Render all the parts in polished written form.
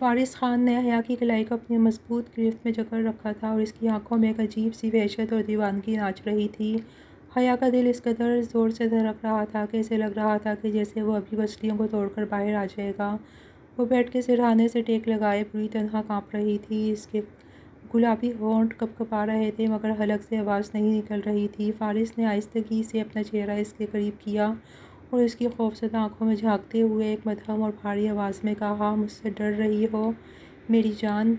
فارس خان نے حیا کی کلائی کو اپنی مضبوط گرفت میں جکڑ رکھا تھا اور اس کی آنکھوں میں ایک عجیب سی وحشت اور دیوانگی ناچ رہی تھی۔ حیا کا دل اس قدر زور سے دھڑک رہا تھا کہ اسے لگ رہا تھا کہ جیسے وہ ابھی پسلیوں کو توڑ کر باہر آ جائے گا۔ وہ بیٹھ کے سرہانے سے ٹیک لگائے بری طرح کانپ رہی تھی۔ اس کے گلابی ہونٹ کپکپا رہے تھے مگر حلق سے آواز نہیں نکل رہی تھی۔ فارس نے آہستگی سے اپنا چہرہ اس کے قریب کیا اور اس کی خوفزدہ آنکھوں میں جھانکتے ہوئے ایک مدھم اور بھاری آواز میں کہا، مجھ سے ڈر رہی ہو میری جان؟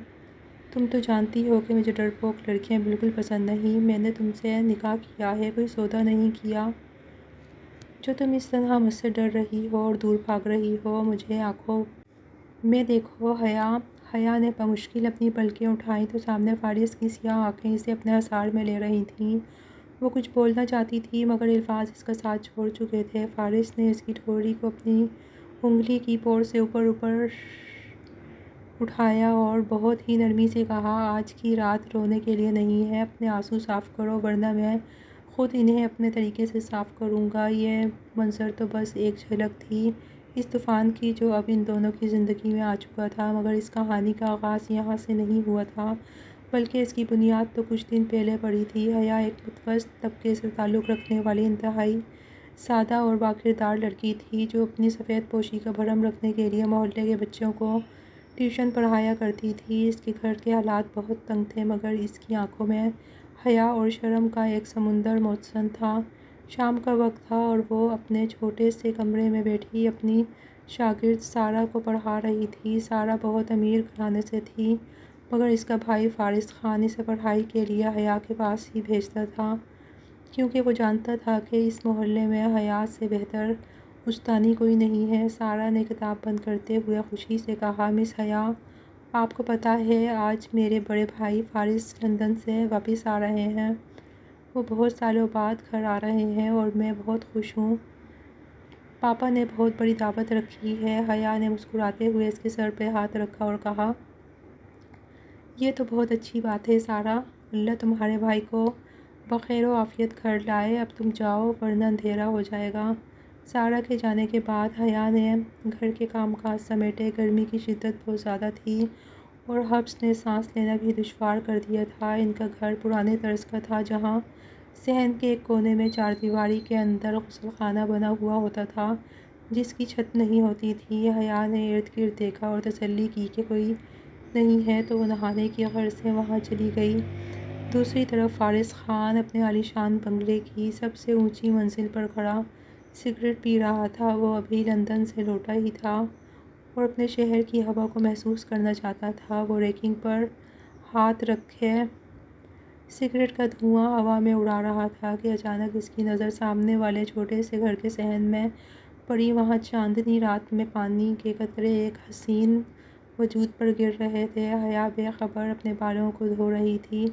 تم تو جانتی ہو کہ مجھے ڈرپوک لڑکیاں بالکل پسند نہیں۔ میں نے تم سے نکاح کیا ہے، کوئی سودا نہیں کیا جو تم اس طرح مجھ سے ڈر رہی ہو اور دور بھاگ رہی ہو۔ مجھے آنکھوں میں دیکھو حیا۔ حیا نے بمشکل اپنی پلکیں اٹھائیں تو سامنے فارس کی سیاہ آنکھیں اسے اپنے حصار میں لے رہی تھیں۔ وہ کچھ بولنا چاہتی تھی مگر الفاظ اس کا ساتھ چھوڑ چکے تھے۔ فارس نے اس کی ٹھوڑی کو اپنی انگلی کی پور سے اوپر اٹھایا اور بہت ہی نرمی سے کہا، آج کی رات رونے کے لیے نہیں ہے، اپنے آنسو صاف کرو ورنہ میں خود انہیں اپنے طریقے سے صاف کروں گا۔ یہ منظر تو بس ایک جھلک تھی اس طوفان کی جو اب ان دونوں کی زندگی میں آ چکا تھا، مگر اس کہانی کا آغاز یہاں سے نہیں ہوا تھا بلکہ اس کی بنیاد تو کچھ دن پہلے پڑی تھی۔ حیا ایک متوسط طبقے سے تعلق رکھنے والی انتہائی سادہ اور باکردار لڑکی تھی جو اپنی سفید پوشی کا بھرم رکھنے کے لیے محلے کے بچوں کو ٹیوشن پڑھایا کرتی تھی۔ اس کے گھر کے حالات بہت تنگ تھے مگر اس کی آنکھوں میں حیا اور شرم کا ایک سمندر موجود تھا۔ شام کا وقت تھا اور وہ اپنے چھوٹے سے کمرے میں بیٹھی اپنی شاگرد سارہ کو پڑھا رہی تھی۔ سارہ بہت امیر گھرانے سے تھی مگر اس کا بھائی فارس خان اسے پڑھائی کے لیے حیا کے پاس ہی بھیجتا تھا کیونکہ وہ جانتا تھا کہ اس محلے میں حیا سے بہتر استانی کوئی نہیں ہے۔ سارہ نے کتاب بند کرتے ہوئے خوشی سے کہا، مس حیا، آپ کو پتہ ہے آج میرے بڑے بھائی فارس لندن سے واپس آ رہے ہیں۔ وہ بہت سالوں بعد گھر آ رہے ہیں اور میں بہت خوش ہوں۔ پاپا نے بہت بڑی دعوت رکھی ہے۔ حیا نے مسکراتے ہوئے اس کے سر پہ ہاتھ رکھا اور کہا، یہ تو بہت اچھی بات ہے سارہ، اللہ تمہارے بھائی کو بخیر و عافیت گھر لائے۔ اب تم جاؤ ورنہ اندھیرا ہو جائے گا۔ سارہ کے جانے کے بعد حیا نے گھر کے کام کاج سمیٹے۔ گرمی کی شدت بہت زیادہ تھی اور حبس نے سانس لینا بھی دشوار کر دیا تھا۔ ان کا گھر پرانے طرز کا تھا جہاں صحن کے ایک کونے میں چار دیواری کے اندر غسل خانہ بنا ہوا ہوتا تھا جس کی چھت نہیں ہوتی تھی۔ حیا نے ارد گرد دیکھا اور تسلی کی کہ کوئی نہیں ہے تو وہ نہانے کی غرض سے وہاں چلی گئی۔ دوسری طرف فارس خان اپنے عالیشان بنگلے کی سب سے اونچی منزل پر کھڑا سگریٹ پی رہا تھا۔ وہ ابھی لندن سے لوٹا ہی تھا اور اپنے شہر کی ہوا کو محسوس کرنا چاہتا تھا۔ وہ ریکنگ پر ہاتھ رکھے سگریٹ کا دھواں ہوا میں اڑا رہا تھا کہ اچانک اس کی نظر سامنے والے چھوٹے سے گھر کے صحن میں پڑی۔ وہاں چاندنی رات میں پانی کے قطرے ایک حسین وجود پر گر رہے تھے۔ حیا بے خبر اپنے بالوں کو دھو رہی تھی۔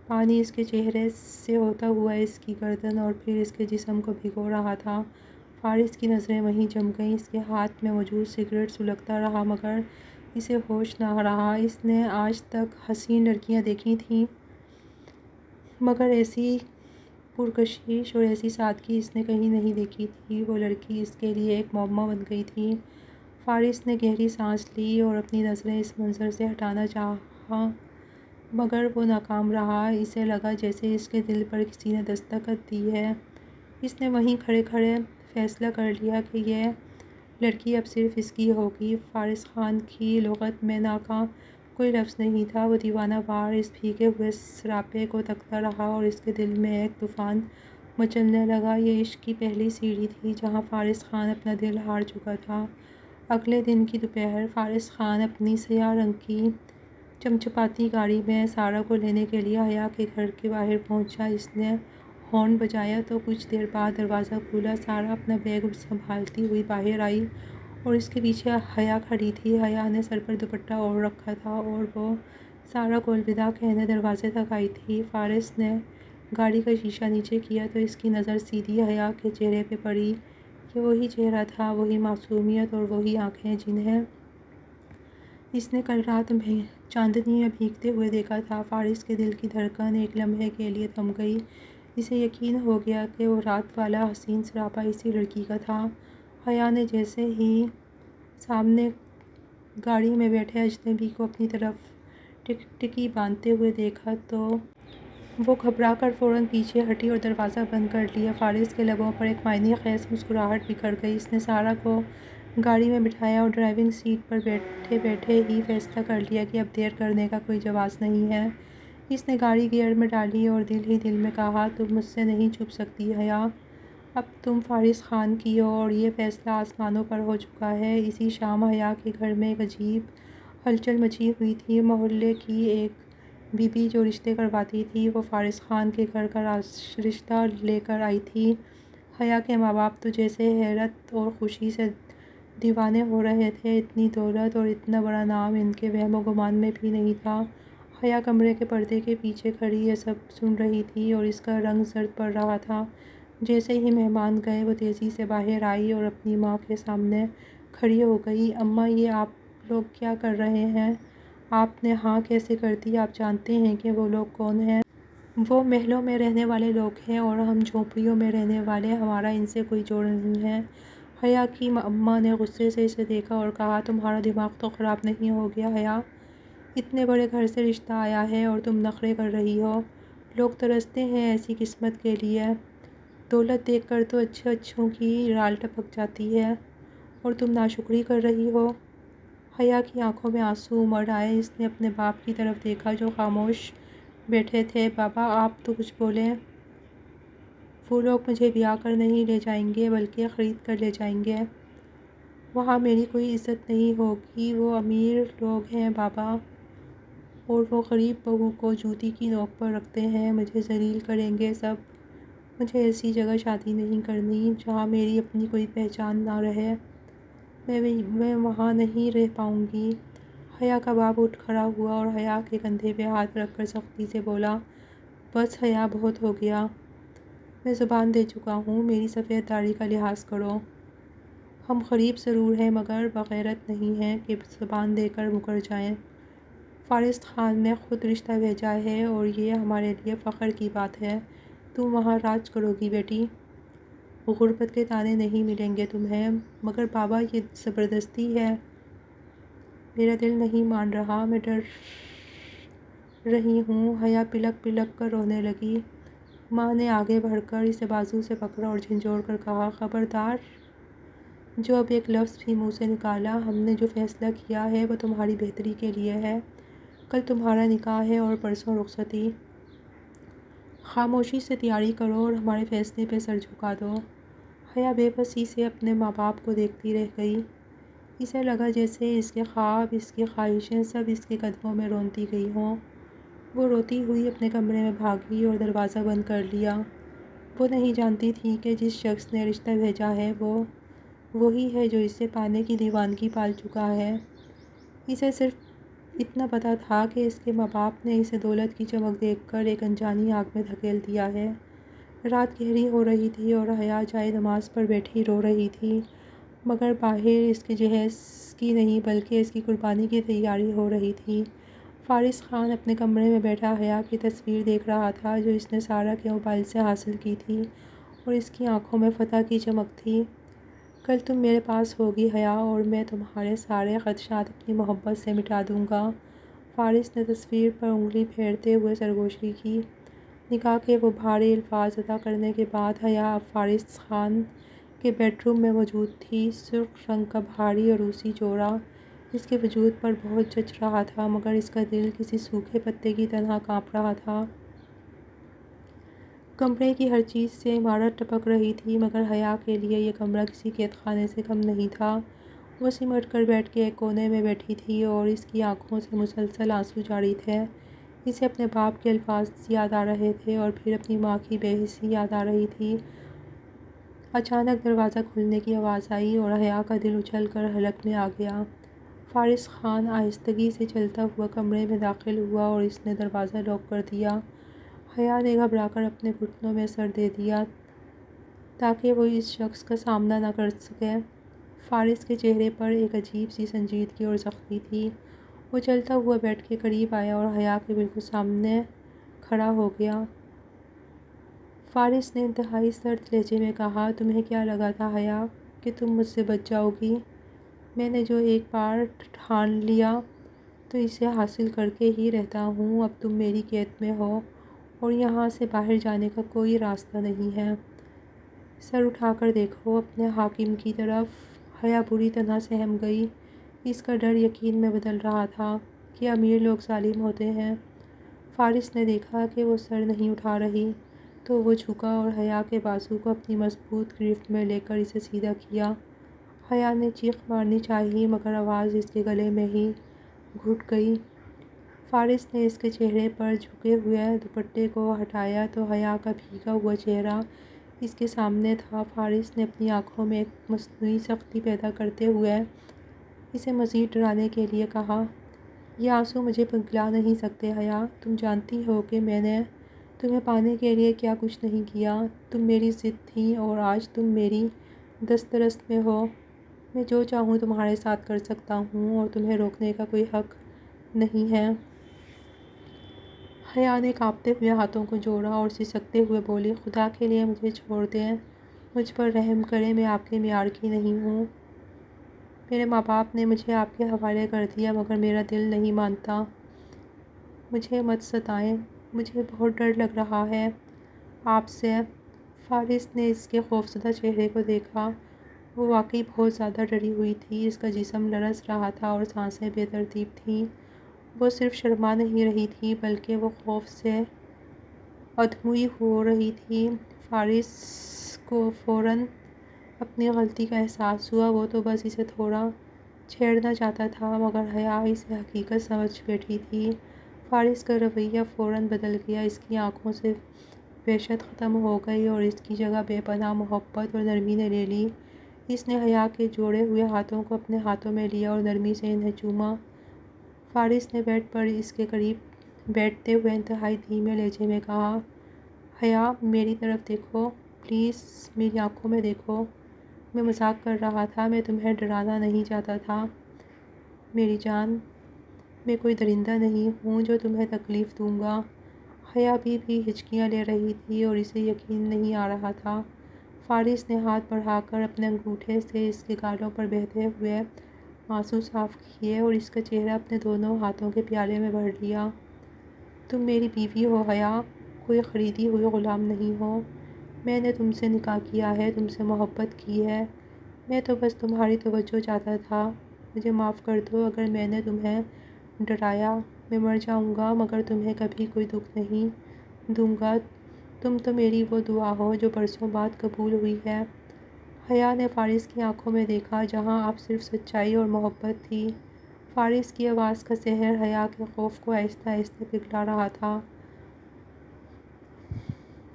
پانی اس کے چہرے سے ہوتا ہوا اس کی گردن اور پھر اس کے جسم کو بھگو رہا تھا۔ فارس کی نظریں وہیں جم گئیں۔ اس کے ہاتھ میں موجود سگریٹ سلگتا رہا مگر اسے ہوش نہ رہا۔ اس نے آج تک حسین لڑکیاں دیکھی تھیں مگر ایسی پرکشش اور ایسی سادگی اس نے کہیں نہیں دیکھی تھی۔ وہ لڑکی اس کے لیے ایک معمہ بن گئی تھی۔ فارس نے گہری سانس لی اور اپنی نظریں اس منظر سے ہٹانا چاہا مگر وہ ناکام رہا۔ اسے لگا جیسے اس کے دل پر کسی نے دستک دی ہے۔ اس نے وہیں کھڑے کھڑے فیصلہ کر لیا کہ یہ لڑکی اب صرف اس کی ہوگی۔ فارس خان کی لغت میں نا کا کوئی لفظ نہیں تھا۔ وہ دیوانہ وار اس بھیگے ہوئے سراپے کو تکتا رہا اور اس کے دل میں ایک طوفان مچلنے لگا۔ یہ عشق کی پہلی سیڑھی تھی جہاں فارس خان اپنا دل ہار چکا تھا۔ اگلے دن کی دوپہر فارس خان اپنی سیاہ رنگ کی چمچماتی گاڑی میں سارہ کو لینے کے لیے حیا کے گھر کے باہر پہنچا۔ اس نے ہارن بجایا تو کچھ دیر بعد دروازہ کھلا۔ سارہ اپنا بیگ سنبھالتی ہوئی باہر آئی اور اس کے پیچھے حیا کھڑی تھی۔ حیا نے سر پر دوپٹہ اوڑھ رکھا تھا اور وہ سارہ کو الوداع کہنے دروازے تک آئی تھی۔ فارس نے گاڑی کا شیشہ نیچے کیا تو اس کی نظر سیدھی حیا کے چہرے پہ پڑی۔ یہ وہی چہرہ تھا، وہی معصومیت اور وہی آنکھیں جنہیں اس نے کل رات چاندنی میں بھیگتے ہوئے دیکھا تھا۔ فارس کے دل کی دھڑکن ایک لمحے کے لیے تھم گئی۔ اسے یقین ہو گیا کہ وہ رات والا حسین سراپا اسی لڑکی کا تھا۔ حیا نے جیسے ہی سامنے گاڑی میں بیٹھے اجنبی کو اپنی طرف ٹکی باندھتے ہوئے دیکھا تو وہ گھبرا کر فوراً پیچھے ہٹی اور دروازہ بند کر لیا۔ فارس کے لبوں پر ایک معنی خیز مسکراہٹ بکھر گئی۔ اس نے سارا کو گاڑی میں بٹھایا اور ڈرائیونگ سیٹ پر بیٹھے بیٹھے ہی فیصلہ کر لیا کہ اب دیر کرنے کا کوئی جواز نہیں ہے۔ اس نے گاڑی گیئر میں ڈالی اور دل ہی دل میں کہا، تم مجھ سے نہیں چھپ سکتی حیا، اب تم فارس خان کی ہو اور یہ فیصلہ آسمانوں پر ہو چکا ہے۔ اسی شام حیا کے گھر میں ایک عجیب ہلچل مچی ہوئی تھی۔ محلے کی ایک بی بی جو رشتے کرواتی تھی وہ فارس خان کے گھر کا رشتہ لے کر آئی تھی۔ حیا کے ماں باپ تو جیسے حیرت اور خوشی سے دیوانے ہو رہے تھے، اتنی دولت اور اتنا بڑا نام ان کے وہم و گمان میں بھی نہیں تھا۔ حیا کمرے کے پردے کے پیچھے کھڑی یہ سب سن رہی تھی اور اس کا رنگ زرد پڑ رہا تھا۔ جیسے ہی مہمان گئے وہ تیزی سے باہر آئی اور اپنی ماں کے سامنے کھڑی ہو گئی۔ اماں، یہ آپ لوگ کیا کر رہے ہیں؟ آپ نے ہاں کیسے کر دی؟ آپ جانتے ہیں کہ وہ لوگ کون ہیں؟ وہ محلوں میں رہنے والے لوگ ہیں اور ہم جھونپڑیوں میں رہنے والے، ہمارا ان سے کوئی جوڑ نہیں ہے۔ حیا کی اماں نے غصے سے اسے دیکھا اور کہا، تمہارا دماغ تو خراب نہیں ہو گیا حیا؟ اتنے بڑے گھر سے رشتہ آیا ہے اور تم نخرے کر رہی ہو۔ لوگ ترستے ہیں ایسی قسمت کے لیے۔ دولت دیکھ کر تو اچھوں کی رال ٹپک جاتی ہے اور تم ناشکری کر رہی ہو۔ حیا کی آنکھوں میں آنسو امڑ آئے۔ اس نے اپنے باپ کی طرف دیکھا جو خاموش بیٹھے تھے۔ بابا، آپ تو کچھ بولیں۔ وہ لوگ مجھے بیاہ کر نہیں لے جائیں گے بلکہ خرید کر لے جائیں گے۔ وہاں میری کوئی عزت نہیں ہوگی۔ وہ امیر لوگ ہیں بابا اور وہ غریب بہو کو جوتی کی نوک پر رکھتے ہیں۔ مجھے ذلیل کریں گے سب۔ مجھے ایسی جگہ شادی نہیں کرنی جہاں میری اپنی کوئی پہچان نہ رہے۔ میں وہاں نہیں رہ پاؤں گی۔ حیا کا باپ اٹھ کھڑا ہوا اور حیا کے کندھے پہ ہاتھ رکھ کر سختی سے بولا، بس حیا، بہت ہو گیا۔ میں زبان دے چکا ہوں، میری سفید داڑھی کا لحاظ کرو۔ ہم غریب ضرور ہیں مگر بغیرت نہیں ہیں کہ زبان دے کر مکر جائیں۔ فارس خان نے خود رشتہ بھیجا ہے اور یہ ہمارے لیے فخر کی بات ہے۔ تم وہاں راج کرو گی بیٹی۔ غربت کے طعنے نہیں ملیں گے تمہیں۔ مگر بابا، یہ زبردستی ہے۔ میرا دل نہیں مان رہا، میں ڈر رہی ہوں۔ حیا پلک پلک کر رونے لگی۔ ماں نے آگے بڑھ کر اسے بازو سے پکڑا اور جھنجھوڑ کر کہا، خبردار جو اب ایک لفظ بھی منہ سے نکالا۔ ہم نے جو فیصلہ کیا ہے وہ تمہاری بہتری کے لیے ہے۔ کل تمہارا نکاح ہے اور پرسوں رخصتی۔ خاموشی سے تیاری کرو اور ہمارے فیصلے پہ سر جھکا دو۔ حیا بے بسی سے اپنے ماں باپ کو دیکھتی رہ گئی۔ اسے لگا جیسے اس کے خواب، اس کی خواہشیں سب اس کے قدموں میں رونتی گئی ہوں۔ وہ روتی ہوئی اپنے کمرے میں بھاگی اور دروازہ بند کر لیا۔ وہ نہیں جانتی تھی کہ جس شخص نے رشتہ بھیجا ہے وہ وہی ہے جو اسے پانے کی دیوانگی پال چکا ہے۔ اسے صرف اتنا پتہ تھا کہ اس کے ماں باپ نے اسے دولت کی چمک دیکھ کر ایک انجانی آگ میں دھکیل دیا ہے۔ رات گہری ہو رہی تھی اور حیا جائے نماز پر بیٹھی رو رہی تھی، مگر باہر اس کے جہیز کی نہیں بلکہ اس کی قربانی کی تیاری ہو رہی تھی۔ فارس خان اپنے کمرے میں بیٹھا حیا کی تصویر دیکھ رہا تھا جو اس نے سارا کے موبائل سے حاصل کی تھی اور اس کی آنکھوں میں فتح کی چمک تھی۔ کل تم میرے پاس ہوگی حیا اور میں تمہارے سارے خدشات اپنی محبت سے مٹا دوں گا۔ فارس نے تصویر پر انگلی پھیرتے ہوئے سرگوشی کی۔ نکاح کے وہ بھارے الفاظ ادا کرنے کے بعد حیا اب فارس خان کے بیڈ روم میں موجود تھی۔ سرخ رنگ کا بھاری عروسی جوڑا اس کے وجود پر بہت جچ رہا تھا مگر اس کا دل کسی سوکھے پتے کی طرح کانپ رہا تھا۔ کمرے کی ہر چیز سے عمارت ٹپک رہی تھی مگر حیا کے لیے یہ کمرہ کسی قید خانے سے کم نہیں تھا۔ وہ سمٹ کر بیڈ کے ایک کونے میں بیٹھی تھی اور اس کی آنکھوں سے مسلسل آنسو جاری تھے۔ اسے اپنے باپ کے الفاظ یاد آ رہے تھے اور پھر اپنی ماں کی بے حسی یاد آ رہی تھی۔ اچانک دروازہ کھلنے کی آواز آئی اور حیا کا دل اچھل کر حلق میں آ گیا۔ فارس خان آہستگی سے چلتا ہوا کمرے میں داخل ہوا اور اس نے دروازہ لاک کر دیا۔ حیا نے گھبرا کر اپنے گھٹنوں میں سر دے دیا تاکہ وہ اس شخص کا سامنا نہ کر سکے۔ فارس کے چہرے پر ایک عجیب سی سنجیدگی اور سختی تھی۔ وہ چلتا ہوا بیڈ کے قریب آیا اور حیا کے بالکل سامنے کھڑا ہو گیا۔ فارس نے انتہائی سرد لہجے میں کہا، تمہیں کیا لگا تھا حیا کہ تم مجھ سے بچ جاؤ گی؟ میں نے جو ایک بار ٹھان لیا تو اسے حاصل کر کے ہی رہتا ہوں۔ اب تم میری قید میں ہو اور یہاں سے باہر جانے کا کوئی راستہ نہیں ہے۔ سر اٹھا کر دیکھو اپنے حاکم کی طرف۔ حیا بری طرح سہم گئی۔ اس کا ڈر یقین میں بدل رہا تھا کہ امیر لوگ ظالم ہوتے ہیں۔ فارس نے دیکھا کہ وہ سر نہیں اٹھا رہی تو وہ جھکا اور حیا کے بازو کو اپنی مضبوط گرفت میں لے کر اسے سیدھا کیا۔ حیا نے چیخ مارنی چاہی مگر آواز اس کے گلے میں ہی گھٹ گئی۔ فارس نے اس کے چہرے پر جھکے ہوئے دوپٹے کو ہٹایا تو حیا کا بھیگا ہوا چہرہ اس کے سامنے تھا۔ فارس نے اپنی آنکھوں میں ایک مصنوعی سختی پیدا کرتے ہوئے اسے مزید ڈرانے کے لیے کہا، یہ آنسو مجھے پگھلا نہیں سکتے حیا۔ تم جانتی ہو کہ میں نے تمہیں پانے کے لیے کیا کچھ نہیں کیا۔ تم میری ضد تھی اور آج تم میری دسترس میں ہو۔ میں جو چاہوں تمہارے ساتھ کر سکتا ہوں اور تمہیں روکنے کا کوئی حق نہیں ہے۔ حیا نے کانپتے ہوئے ہاتھوں کو جوڑا اور سسکتے ہوئے بولی، خدا کے لیے مجھے چھوڑ دیں، مجھ پر رحم کریں، میں آپ کے معیار کی نہیں ہوں۔ میرے ماں باپ نے مجھے آپ کے حوالے کر دیا مگر میرا دل نہیں مانتا۔ مجھے مت ستائیں، مجھے بہت ڈر لگ رہا ہے آپ سے۔ فارس نے اس کے خوفزدہ چہرے کو دیکھا۔ وہ واقعی بہت زیادہ ڈری ہوئی تھی۔ اس کا جسم لرز رہا تھا اور سانسیں بے ترتیب تھیں۔ وہ صرف شرما نہیں رہی تھی بلکہ وہ خوف سے ادھموئی ہو رہی تھی۔ فارس کو فوراً اپنی غلطی کا احساس ہوا۔ وہ تو بس اسے تھوڑا چھیڑنا چاہتا تھا مگر حیا اسے حقیقت سمجھ بیٹھی تھی۔ فارس کا رویہ فوراً بدل گیا۔ اس کی آنکھوں سے وحشت ختم ہو گئی اور اس کی جگہ بے پناہ محبت اور نرمی نے لے لی۔ اس نے حیا کے جوڑے ہوئے ہاتھوں کو اپنے ہاتھوں میں لیا اور نرمی سے انہیں چوما۔ فارس نے بیڈ پر اس کے قریب بیٹھتے ہوئے انتہائی دھیمے لہجے میں کہا، حیا میری طرف دیکھو، پلیز میری آنکھوں میں دیکھو۔ میں مذاق کر رہا تھا، میں تمہیں ڈرانا نہیں چاہتا تھا میری جان۔ میں کوئی درندہ نہیں ہوں جو تمہیں تکلیف دوں گا۔ حیا بھی ہچکیاں لے رہی تھی اور اسے یقین نہیں آ رہا تھا۔ فارس نے ہاتھ بڑھا کر اپنے انگوٹھے سے اس کے گالوں پر بہتے ہوئے آنسو صاف کیے اور اس کا چہرہ اپنے دونوں ہاتھوں کے پیالے میں بھر لیا۔ تم میری بیوی ہو حیا، کوئی خریدی ہوئی غلام نہیں ہو۔ میں نے تم سے نکاح کیا ہے، تم سے محبت کی ہے۔ میں تو بس تمہاری توجہ چاہتا تھا۔ مجھے معاف کر دو اگر میں نے تمہیں ڈرایا۔ میں مر جاؤں گا مگر تمہیں کبھی کوئی دکھ نہیں دوں گا۔ تم تو میری وہ دعا ہو جو برسوں بعد قبول ہوئی ہے۔ حیا نے فارس کی آنکھوں میں دیکھا جہاں اب صرف سچائی اور محبت تھی۔ فارس کی آواز کا زہر حیا کے خوف کو آہستہ آہستہ پگھلا رہا تھا۔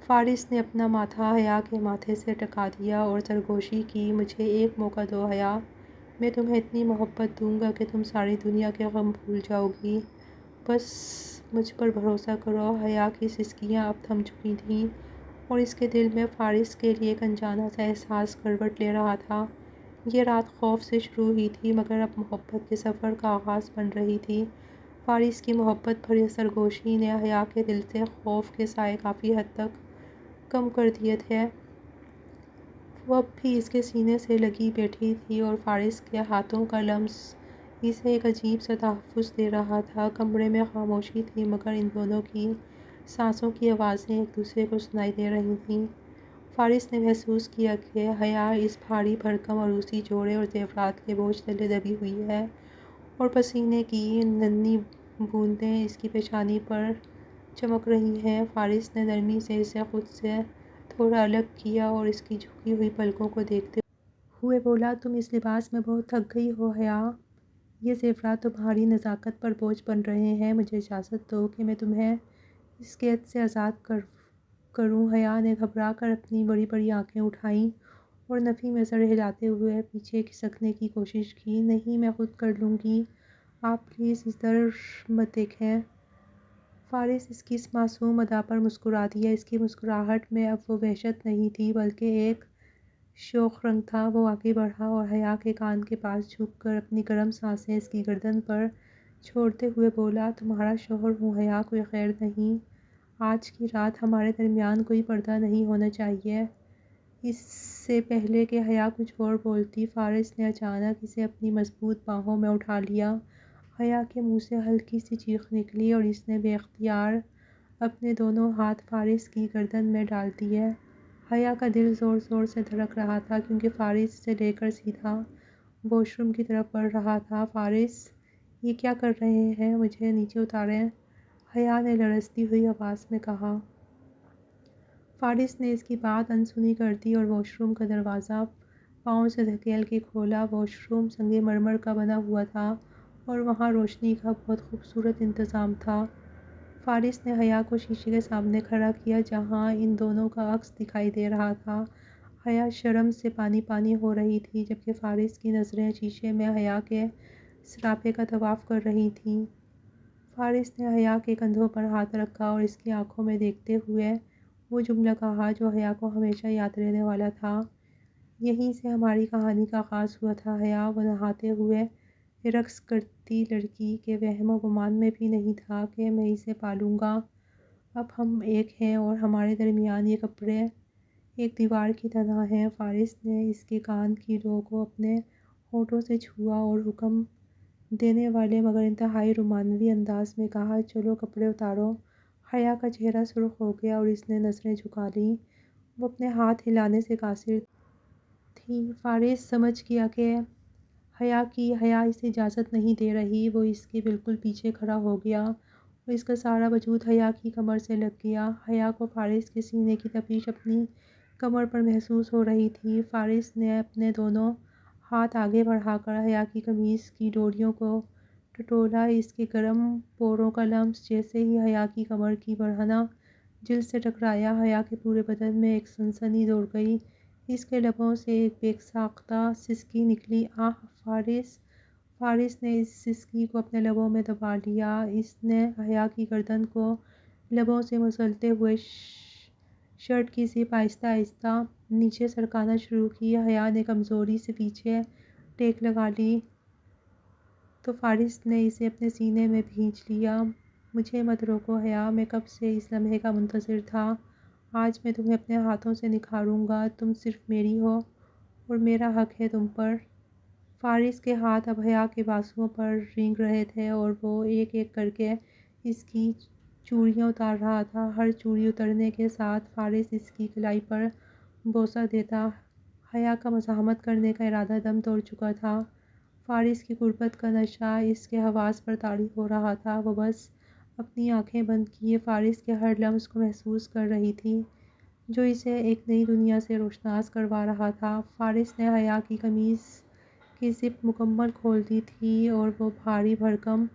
فارس نے اپنا ماتھا حیا کے ماتھے سے ٹکا دیا اور سرگوشی کی، مجھے ایک موقع دو حیا۔ میں تمہیں اتنی محبت دوں گا کہ تم ساری دنیا کے غم بھول جاؤ گی۔ بس مجھ پر بھروسہ کرو۔ حیا کی سسکیاں اب تھم چکی تھیں اور اس کے دل میں فارس کے لیے ایک انجانا سا احساس کروٹ لے رہا تھا۔ یہ رات خوف سے شروع ہوئی تھی مگر اب محبت کے سفر کا آغاز بن رہی تھی۔ فارس کی محبت بھری سرگوشی نے حیا کے دل سے خوف کے سائے کافی حد تک کم کر دیے تھے۔ وہ اب بھی اس کے سینے سے لگی بیٹھی تھی اور فارس کے ہاتھوں کا لمس اسے ایک عجیب سا تحفظ دے رہا تھا۔ کمرے میں خاموشی تھی مگر ان دونوں کی سانسوں کی آوازیں ایک دوسرے کو سنائی دے رہی تھیں۔ فارس نے محسوس کیا کہ حیا اس بھاری بھرکم عروسی جوڑے اور زیورات کے بوجھ تلے دبی ہوئی ہے اور پسینے کی ننھی بوندیں اس کی پیشانی پر چمک رہی ہیں۔ فارس نے نرمی سے اسے خود سے تھوڑا الگ کیا اور اس کی جھکی ہوئی پلکوں کو دیکھتے ہوئے بولا، تم اس لباس میں بہت تھک گئی ہو حیا۔ یہ زیورات تمہاری نزاکت پر بوجھ بن رہے ہیں۔ مجھے اجازت دو کہ میں تمہیں اس قید سے آزاد کروں۔ حیا نے گھبرا کر اپنی بڑی بڑی آنکھیں اٹھائیں اور نفی میں سر ہلاتے ہوئے پیچھے کھسکنے کی کوشش کی۔ نہیں میں خود کر لوں گی، آپ پلیز ادھر مت دیکھیں۔ فارس اس کی اس معصوم ادا پر مسکرا دیا۔ اس کی مسکراہٹ میں اب وہ وحشت نہیں تھی بلکہ ایک شوخ رنگ تھا۔ وہ آگے بڑھا اور حیا کے کان کے پاس جھک کر اپنی گرم سانسیں اس کی گردن پر چھوڑتے ہوئے بولا، تمہارا شوہر ہوں حیا، کوئی خیر نہیں۔ آج کی رات ہمارے درمیان کوئی پردہ نہیں ہونا چاہیے۔ اس سے پہلے کہ حیا کچھ اور بولتی، فارس نے اچانک اسے اپنی مضبوط باہوں میں اٹھا لیا۔ حیا کے منہ سے ہلکی سی چیخ نکلی اور اس نے بے اختیار اپنے دونوں ہاتھ فارس کی گردن میں ڈال دیے۔ حیا کا دل زور زور سے دھڑک رہا تھا کیونکہ فارس اسے لے کر سیدھا واش روم کی طرف بڑھ رہا تھا۔ فارس، یہ کیا کر رہے ہیں؟ مجھے نیچے اتاریں، حیا نے لرزتی ہوئی آواز میں کہا۔ فارس نے اس کی بات انسنی کر دی اور واش روم کا دروازہ پاؤں سے دھکیل کے کھولا۔ واش روم سنگ مرمر کا بنا ہوا تھا اور وہاں روشنی کا بہت خوبصورت انتظام تھا۔ فارس نے حیا کو شیشے کے سامنے کھڑا کیا جہاں ان دونوں کا عکس دکھائی دے رہا تھا۔ حیا شرم سے پانی پانی ہو رہی تھی جبکہ فارس کی نظریں شیشے میں حیا کے سراپے کا طواف کر رہی تھیں۔ فارس نے حیا کے کندھوں پر ہاتھ رکھا اور اس کی آنکھوں میں دیکھتے ہوئے وہ جملہ کہا جو حیا کو ہمیشہ یاد رہنے والا تھا۔ یہیں سے ہماری کہانی کا آغاز ہوا تھا حیا، وہ نہاتے ہوئے رقص کرتی لڑکی کے وہم و گمان میں بھی نہیں تھا کہ میں اسے پالوں گا۔ اب ہم ایک ہیں اور ہمارے درمیان یہ کپڑے ایک دیوار کی طرح ہیں۔ فارس نے اس کے کان کی لو کو اپنے ہونٹوں سے چھوا اور حکم دینے والے مگر انتہائی رومانوی انداز میں کہا، چلو کپڑے اتارو۔ حیا کا چہرہ سرخ ہو گیا اور اس نے نظریں جھکا لیں۔ وہ اپنے ہاتھ ہلانے سے قاصر تھی۔ فارس سمجھ گیا کہ حیا اسے اجازت نہیں دے رہی۔ وہ اس کے بالکل پیچھے کھڑا ہو گیا اور اس کا سارا وجود حیا کی کمر سے لگ گیا۔ حیا کو فارس کے سینے کی تپش اپنی کمر پر محسوس ہو رہی تھی۔ فارس نے اپنے دونوں ہاتھ آگے بڑھا کر حیا کی قمیص کی ڈوریوں کو ٹٹولا۔ اس کے گرم پوروں کا لمس جیسے ہی حیا کی کمر کی برہنہ جلد سے ٹکرایا، حیا کے پورے بدن میں ایک سنسنی دوڑ گئی۔ اس کے لبوں سے ایک بے ساختہ سسکی نکلی۔ آہ! فارس نے اس سسکی کو اپنے لبوں میں دبا لیا۔ اس نے حیا کی گردن کو لبوں سے مسلتے ہوئے شرٹ کی زپ آہستہ آہستہ نیچے سرکانا شروع کی۔ حیا نے کمزوری سے پیچھے ٹیک لگا لی تو فارس نے اسے اپنے سینے میں بھینچ لیا۔ مجھے مت روکو حیا، میں کب سے اس لمحے کا منتظر تھا۔ آج میں تمہیں اپنے ہاتھوں سے نکھاروں گا۔ تم صرف میری ہو اور میرا حق ہے تم پر۔ فارس کے ہاتھ اب حیا کے بازوؤں پر رینگ رہے تھے اور وہ ایک ایک کر کے اس کی چوڑیاں اتار رہا تھا۔ ہر چوڑی اترنے کے ساتھ فارس اس کی کلائی پر بوسہ دیتا۔ حیا کا مزاحمت کرنے کا ارادہ دم توڑ چکا تھا۔ فارس کی قربت کا نشہ اس کے حواس پر طاری ہو رہا تھا۔ وہ بس اپنی آنکھیں بند کیے فارس کے ہر لمس کو محسوس کر رہی تھی جو اسے ایک نئی دنیا سے روشناس کروا رہا تھا۔ فارس نے حیا کی قمیص کی زپ مکمل کھول دی تھی اور وہ بھاری بھرکم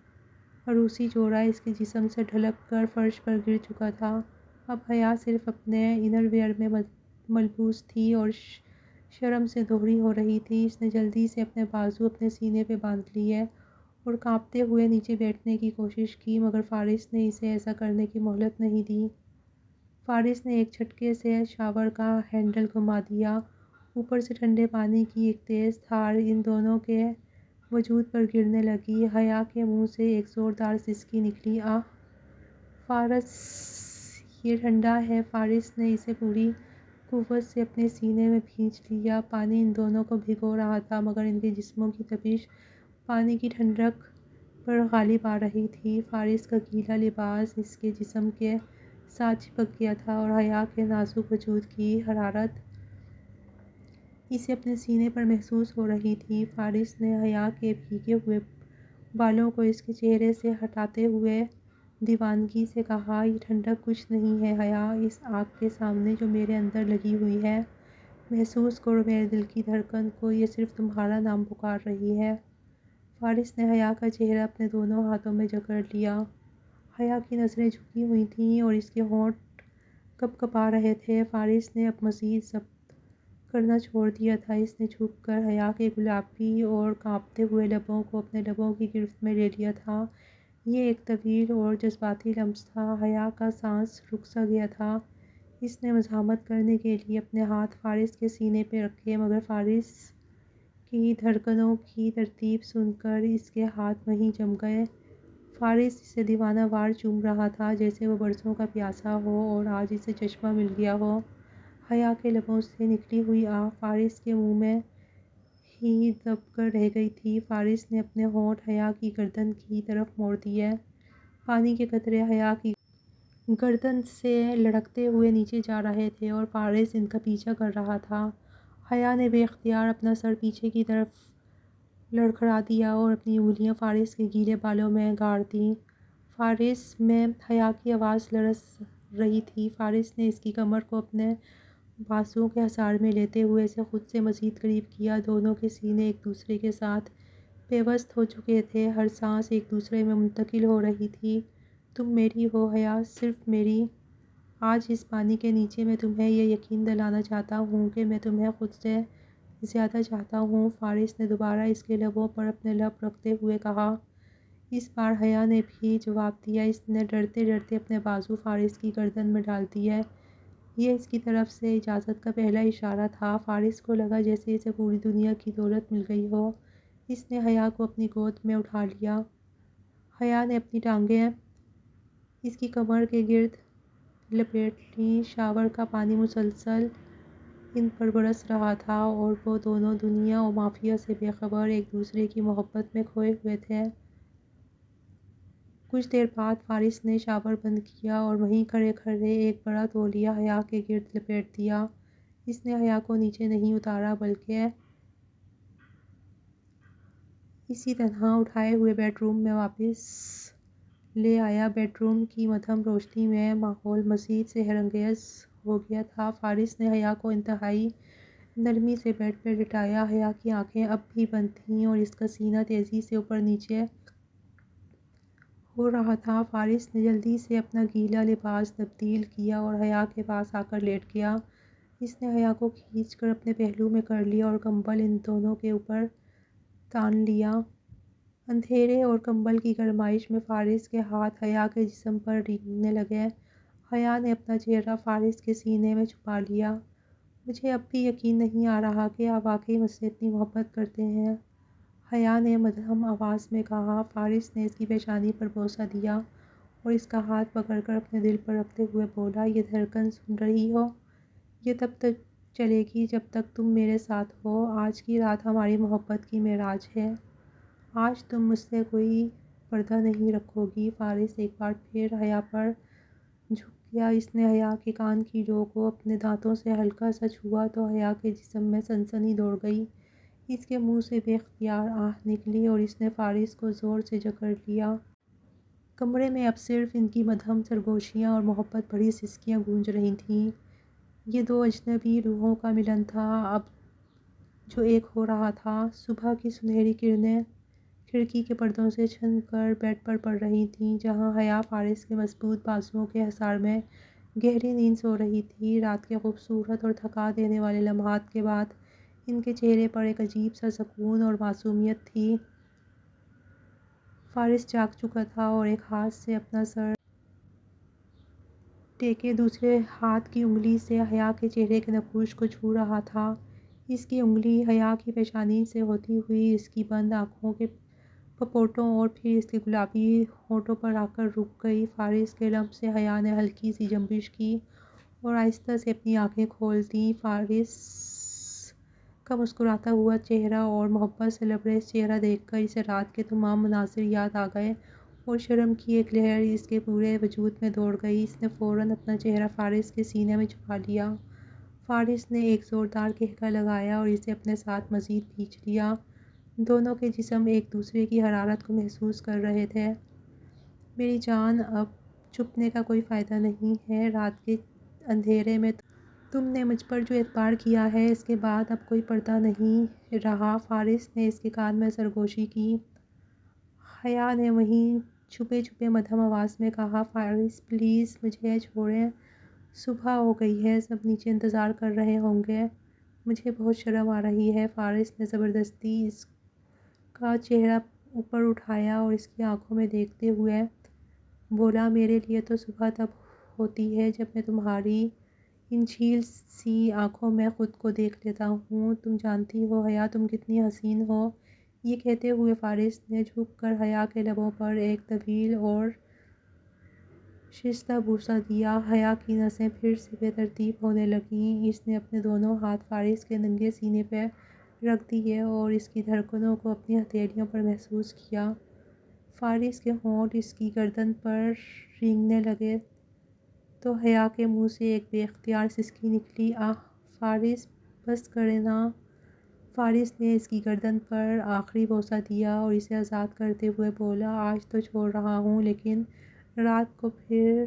عروسی جوڑا اس کے جسم سے ڈھلک کر فرش پر گر چکا تھا۔ اب حیا صرف اپنے انر ویئر میں ملبوس تھی اور شرم سے دوہری ہو رہی تھی۔ اس نے جلدی سے اپنے بازو اپنے سینے پہ باندھ لیے اور کانپتے ہوئے نیچے بیٹھنے کی کوشش کی مگر فارس نے اسے ایسا کرنے کی مہلت نہیں دی۔ فارس نے ایک جھٹکے سے شاور کا ہینڈل گھما دیا۔ اوپر سے ٹھنڈے پانی کی ایک تیز دھار ان دونوں کے وجود پر گرنے لگی۔ حیا کے منہ سے ایک زوردار سسکی نکلی۔ آہ! فارس، یہ ٹھنڈا ہے۔ فارس نے اسے پوری قوت سے اپنے سینے میں بھینچ لیا۔ پانی ان دونوں کو بھگو رہا تھا مگر ان کے جسموں کی تپش پانی کی ٹھنڈک پر غالب آ رہی تھی۔ فارس کا گیلا لباس اس کے جسم کے ساتھ چپک گیا تھا اور حیا کے نازک وجود کی حرارت اسے اپنے سینے پر محسوس ہو رہی تھی۔ فارس نے حیا کے بھیگے ہوئے بالوں کو اس کے چہرے سے ہٹاتے ہوئے دیوانگی سے کہا، یہ ٹھنڈک کچھ نہیں ہے حیا، اس آگ کے سامنے جو میرے اندر لگی ہوئی ہے۔ محسوس کرو میرے دل کی دھڑکن کو، یہ صرف تمہارا نام پکار رہی ہے۔ فارس نے حیا کا چہرہ اپنے دونوں ہاتھوں میں جکڑ لیا۔ حیا کی نظریں جھکی ہوئی تھیں اور اس کے ہونٹ کپ کپا رہے تھے۔ فارس نے اب مزید ضبط کرنا چھوڑ دیا تھا۔ اس نے جھک کر حیا کے گلابی اور کانپتے ہوئے لبوں کو اپنے لبوں کی گرفت میں لے لیا تھا۔ یہ ایک طویل اور جذباتی لمس تھا۔ حیا کا سانس رک سا گیا تھا۔ اس نے مزاحمت کرنے کے لیے اپنے ہاتھ فارس کے سینے پہ رکھے مگر فارس کی دھڑکنوں کی ترتیب سن کر اس کے ہاتھ وہیں جم گئے۔ فارس اسے دیوانہ وار چوم رہا تھا جیسے وہ برسوں کا پیاسا ہو اور آج اسے چشمہ مل گیا ہو۔ حیا کے لبوں سے نکلی ہوئی آہ فارس کے منہ میں ہی دب کر رہ گئی تھی۔ فارس نے اپنے ہونٹ حیا کی گردن کی طرف موڑ دیے۔ پانی کے قطرے حیا کی گردن سے لڑھکتے ہوئے نیچے جا رہے تھے اور فارس ان کا پیچھا کر رہا تھا۔ حیا نے بے اختیار اپنا سر پیچھے کی طرف لڑکھڑا دیا اور اپنی انگلیاں فارس کے گیلے بالوں میں گاڑ دیں۔ فارس میں حیا کی آواز لرز رہی تھی۔ فارس نے اس کی کمر کو اپنے بازوؤں کے حصار میں لیتے ہوئے اسے خود سے مزید قریب کیا۔ دونوں کے سینے ایک دوسرے کے ساتھ پیوست ہو چکے تھے، ہر سانس ایک دوسرے میں منتقل ہو رہی تھی۔ تم میری ہو حیا، صرف میری۔ آج اس پانی کے نیچے میں تمہیں یہ یقین دلانا چاہتا ہوں کہ میں تمہیں خود سے زیادہ چاہتا ہوں۔ فارس نے دوبارہ اس کے لبوں پر اپنے لب رکھتے ہوئے کہا۔ اس بار حیا نے بھی جواب دیا۔ اس نے ڈرتے ڈرتے اپنے بازو فارس کی گردن میں ڈال دیے۔ یہ اس کی طرف سے اجازت کا پہلا اشارہ تھا۔ فارس کو لگا جیسے اسے پوری دنیا کی دولت مل گئی ہو۔ اس نے حیا کو اپنی گود میں اٹھا لیا۔ حیا نے اپنی ٹانگیں اس کی کمر کے گرد لپیٹ لیں۔ شاور کا پانی مسلسل ان پر برس رہا تھا اور وہ دونوں دنیا و مافیہ سے بے خبر ایک دوسرے کی محبت میں کھوئے ہوئے تھے۔ کچھ دیر بعد فارس نے شاور بند کیا اور وہیں کھڑے کھڑے ایک بڑا تولیہ حیا کے گرد لپیٹ دیا۔ اس نے حیا کو نیچے نہیں اتارا بلکہ اسی طرح اٹھائے ہوئے بیڈ روم میں واپس لے آیا۔ بیڈ روم کی مدھم روشنی میں ماحول مزید سحر انگیز ہو گیا تھا۔ فارس نے حیا کو انتہائی نرمی سے بیڈ پر لٹایا۔ حیا کی آنکھیں اب بھی بند تھیں اور اس کا سینہ تیزی سے اوپر نیچے ہو رہا تھا۔ فارس نے جلدی سے اپنا گیلا لباس تبدیل کیا اور حیا کے پاس آ کر لیٹ گیا۔ اس نے حیا کو کھینچ کر اپنے پہلو میں کر لیا اور کمبل ان دونوں کے اوپر تان لیا۔ اندھیرے اور کمبل کی گرمائش میں فارس کے ہاتھ حیا کے جسم پر رینگنے لگے۔ حیا نے اپنا چہرہ فارس کے سینے میں چھپا لیا۔ مجھے اب بھی یقین نہیں آ رہا کہ آپ واقعی مجھ سے اتنی محبت کرتے ہیں، حیا نے مدھم آواز میں کہا۔ فارس نے اس کی پیشانی پر بوسہ دیا اور اس کا ہاتھ پکڑ کر اپنے دل پر رکھتے ہوئے بولا، یہ دھڑکن سن رہی ہو؟ یہ تب تک چلے گی جب تک تم میرے ساتھ ہو۔ آج کی رات ہماری محبت کی معراج ہے۔ آج تم مجھ سے کوئی پردہ نہیں رکھو گی۔ فارس ایک بار پھر حیا پر جھک گیا۔ اس نے حیا کے کان کی جو کو اپنے دانتوں سے ہلکا سا چھوا تو حیا کے جسم میں سنسنی دوڑ گئی۔ اس کے منہ سے بے اختیار آہ نکلی اور اس نے فارس کو زور سے جکڑ لیا۔ کمرے میں اب صرف ان کی مدھم سرگوشیاں اور محبت بھری سسکیاں گونج رہی تھیں۔ یہ دو اجنبی روحوں کا ملن تھا اب جو ایک ہو رہا تھا۔ صبح کی سنہری کرنیں کھڑکی کے پردوں سے چھن کر بیڈ پر پڑ رہی تھیں جہاں حیا فارس کے مضبوط بازوؤں کے حصار میں گہری نیند سو رہی تھی۔ رات کے خوبصورت اور تھکا دینے والے لمحات کے بعد ان کے چہرے پر ایک عجیب سا سکون اور معصومیت تھی۔ فارس جاگ چکا تھا اور ایک ہاتھ سے اپنا سر ٹیکے دوسرے ہاتھ کی انگلی سے حیا کے چہرے کے نقوش کو چھو رہا تھا۔ اس کی انگلی حیا کی پیشانی سے ہوتی ہوئی اس کی بند آنکھوں کے پپوٹوں اور پھر اس کے گلابی ہونٹوں پر آ کر رک گئی۔ فارس کے لمس سے حیا نے ہلکی سی جنبش کی اور آہستہ سے اپنی آنکھیں کھول دیں۔ فارس کا مسکراتا ہوا چہرہ اور محبت سے لبریز چہرہ دیکھ کر اسے رات کے تمام مناظر یاد آ گئے اور شرم کی ایک لہر اس کے پورے وجود میں دوڑ گئی۔ اس نے فوراً اپنا چہرہ فارس کے سینے میں چھپا لیا۔ فارس نے ایک زوردار کہکا لگایا اور اسے اپنے ساتھ مزید کھینچ لیا۔ دونوں کے جسم ایک دوسرے کی حرارت کو محسوس کر رہے تھے۔ میری جان، اب چھپنے کا کوئی فائدہ نہیں ہے۔ رات کے اندھیرے میں تم نے مجھ پر جو اعتبار کیا ہے اس کے بعد اب کوئی پردہ نہیں رہا۔ فارس نے اس کے کان میں سرگوشی کی۔ حیا نے وہیں چھپے چھپے مدھم آواز میں کہا، فارس پلیز مجھے چھوڑیں، صبح ہو گئی ہے، سب نیچے انتظار کر رہے ہوں گے، مجھے بہت شرم آ رہی ہے۔ فارس نے زبردستی اس کا چہرہ اوپر اٹھایا اور اس کی آنکھوں میں دیکھتے ہوئے بولا، میرے لیے تو صبح تب ہوتی ہے جب میں تمہاری ان جھیل سی آنکھوں میں خود کو دیکھ لیتا ہوں۔ تم جانتی ہو حیا تم کتنی حسین ہو۔ یہ کہتے ہوئے فارس نے جھک کر حیا کے لبوں پر ایک طویل اور شستہ بوسہ دیا۔ حیا کی نسیں پھر سے بے ترتیب ہونے لگیں۔ اس نے اپنے دونوں ہاتھ فارس کے ننگے سینے پہ رکھ دیے اور اس کی دھڑکنوں کو اپنی ہتھیلیوں پر محسوس کیا۔ فارس کے ہونٹ اس کی گردن پر رینگنے لگے تو حیا کے منہ سے ایک بے اختیار سسکی نکلی۔ آہ فارس، بس کریں نا۔ فارس نے اس کی گردن پر آخری بوسہ دیا اور اسے آزاد کرتے ہوئے بولا، آج تو چھوڑ رہا ہوں لیکن رات کو پھر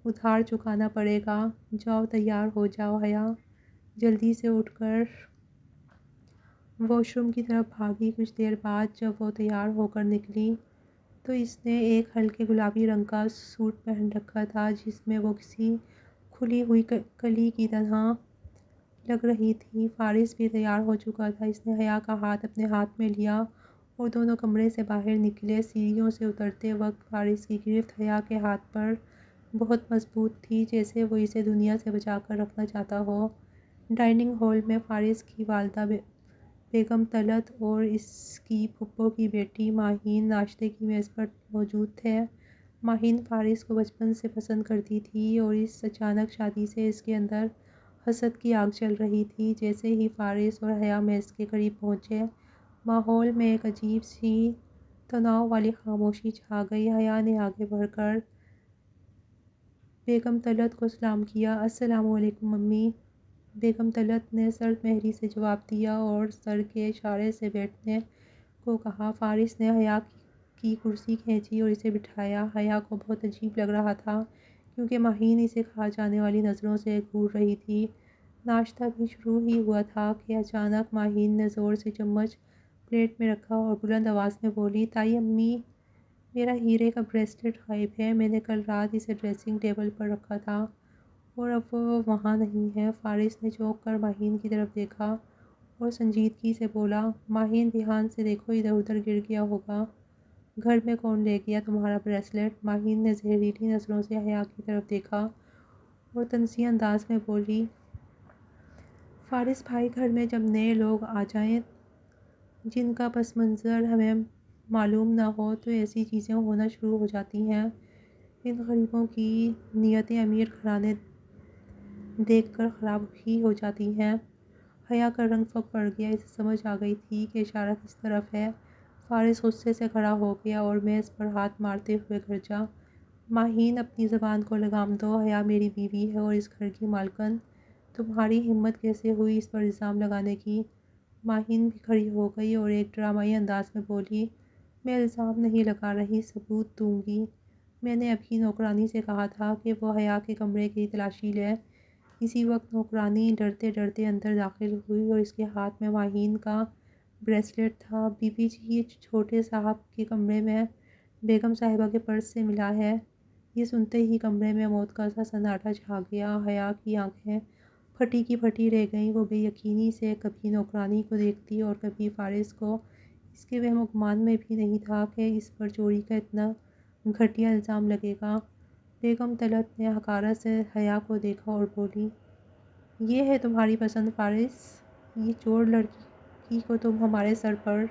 ادھار چکانا پڑے گا۔ جاؤ تیار ہو جاؤ۔ حیا جلدی سے اٹھ کر واش روم کی طرف بھاگی۔ کچھ دیر بعد جب وہ تیار ہو کر نکلی تو اس نے ایک ہلکے گلابی رنگ کا سوٹ پہن رکھا تھا جس میں وہ کسی کھلی ہوئی کلی کی طرح لگ رہی تھی۔ فارس بھی تیار ہو چکا تھا۔ اس نے حیا کا ہاتھ اپنے ہاتھ میں لیا اور دونوں کمرے سے باہر نکلے۔ سیڑھیوں سے اترتے وقت فارس کی گرفت حیا کے ہاتھ پر بہت مضبوط تھی، جیسے وہ اسے دنیا سے بچا کر رکھنا چاہتا ہو۔ ڈائننگ ہال میں فارس کی والدہ بیگم طلعت اور اس کی پھپھو کی بیٹی ماہین ناشتے کی میز پر موجود تھے۔ ماہین فارس کو بچپن سے پسند کرتی تھی اور اس اچانک شادی سے اس کے اندر حسد کی آگ جل رہی تھی۔ جیسے ہی فارس اور حیا میز کے قریب پہنچے، ماحول میں ایک عجیب سی تناؤ والی خاموشی چھا گئی۔ حیا نے آگے بڑھ کر بیگم طلعت کو سلام کیا۔ السلام علیکم ممی۔ بیگم طلعت نے سرد مہری سے جواب دیا اور سر کے اشارے سے بیٹھنے کو کہا۔ فارس نے حیا کی کرسی کھینچی اور اسے بٹھایا۔ حیا کو بہت عجیب لگ رہا تھا کیونکہ ماہین اسے کھا جانے والی نظروں سے گھور رہی تھی۔ ناشتہ بھی شروع ہی ہوا تھا کہ اچانک ماہین نے زور سے چمچ پلیٹ میں رکھا اور بلند آواز میں بولی، تائی امی، میرا ہیرے کا بریسلیٹ غائب ہے۔ میں نے کل رات اسے ڈریسنگ ٹیبل پر رکھا تھا اور اب وہ وہاں نہیں ہے۔ فارس نے چونک کر ماہین کی طرف دیکھا اور سنجیدگی سے بولا، ماہین دھیان سے دیکھو، ادھر ادھر گر گیا ہوگا۔ گھر میں کون لے گیا تمہارا بریسلیٹ؟ ماہین نے زہریلی نظروں سے حیا کی طرف دیکھا اور طنزیہ انداز میں بولی، فارس بھائی، گھر میں جب نئے لوگ آ جائیں جن کا پس منظر ہمیں معلوم نہ ہو تو ایسی چیزیں ہونا شروع ہو جاتی ہیں۔ ان غریبوں کی نیتیں امیر گھرانے دیکھ کر خراب ہی ہو جاتی ہیں۔ حیا کا رنگ پھک پڑ گیا۔ اسے سمجھ آ گئی تھی کہ اشارہ کس طرف ہے۔ فارس غصے سے کھڑا ہو گیا اور میز پر ہاتھ مارتے ہوئے گرجا، ماہین اپنی زبان کو لگام دو۔ حیا میری بیوی ہے اور اس گھر کی مالکن۔ تمہاری ہمت کیسے ہوئی اس پر الزام لگانے کی؟ ماہین بھی کھڑی ہو گئی اور ایک ڈرامائی انداز میں بولی، میں الزام نہیں لگا رہی، ثبوت دوں گی۔ میں نے ابھی نوکرانی سے کہا تھا کہ وہ حیا کے کمرے کی تلاشی لے۔ اسی وقت نوکرانی ڈرتے ڈرتے اندر داخل ہوئی اور اس کے ہاتھ میں ماہین کا بریسلیٹ تھا۔ بی بی جی، یہ چھوٹے صاحب کے کمرے میں بیگم صاحبہ کے پرس سے ملا ہے۔ یہ سنتے ہی کمرے میں موت کا سا سناٹا چھا گیا۔ حیا کی آنکھیں پھٹی کی پھٹی رہ گئیں۔ وہ بے یقینی سے کبھی نوکرانی کو دیکھتی اور کبھی فارس کو۔ اس کے وہم و گمان میں بھی نہیں تھا کہ اس پر چوری کا اتنا گھٹیا الزام لگے گا۔ بیگم طلعت نے حقارت سے حیا کو دیکھا اور بولی، یہ ہے تمہاری پسند فارس؟ یہ چور لڑکی کو تم ہمارے سر پر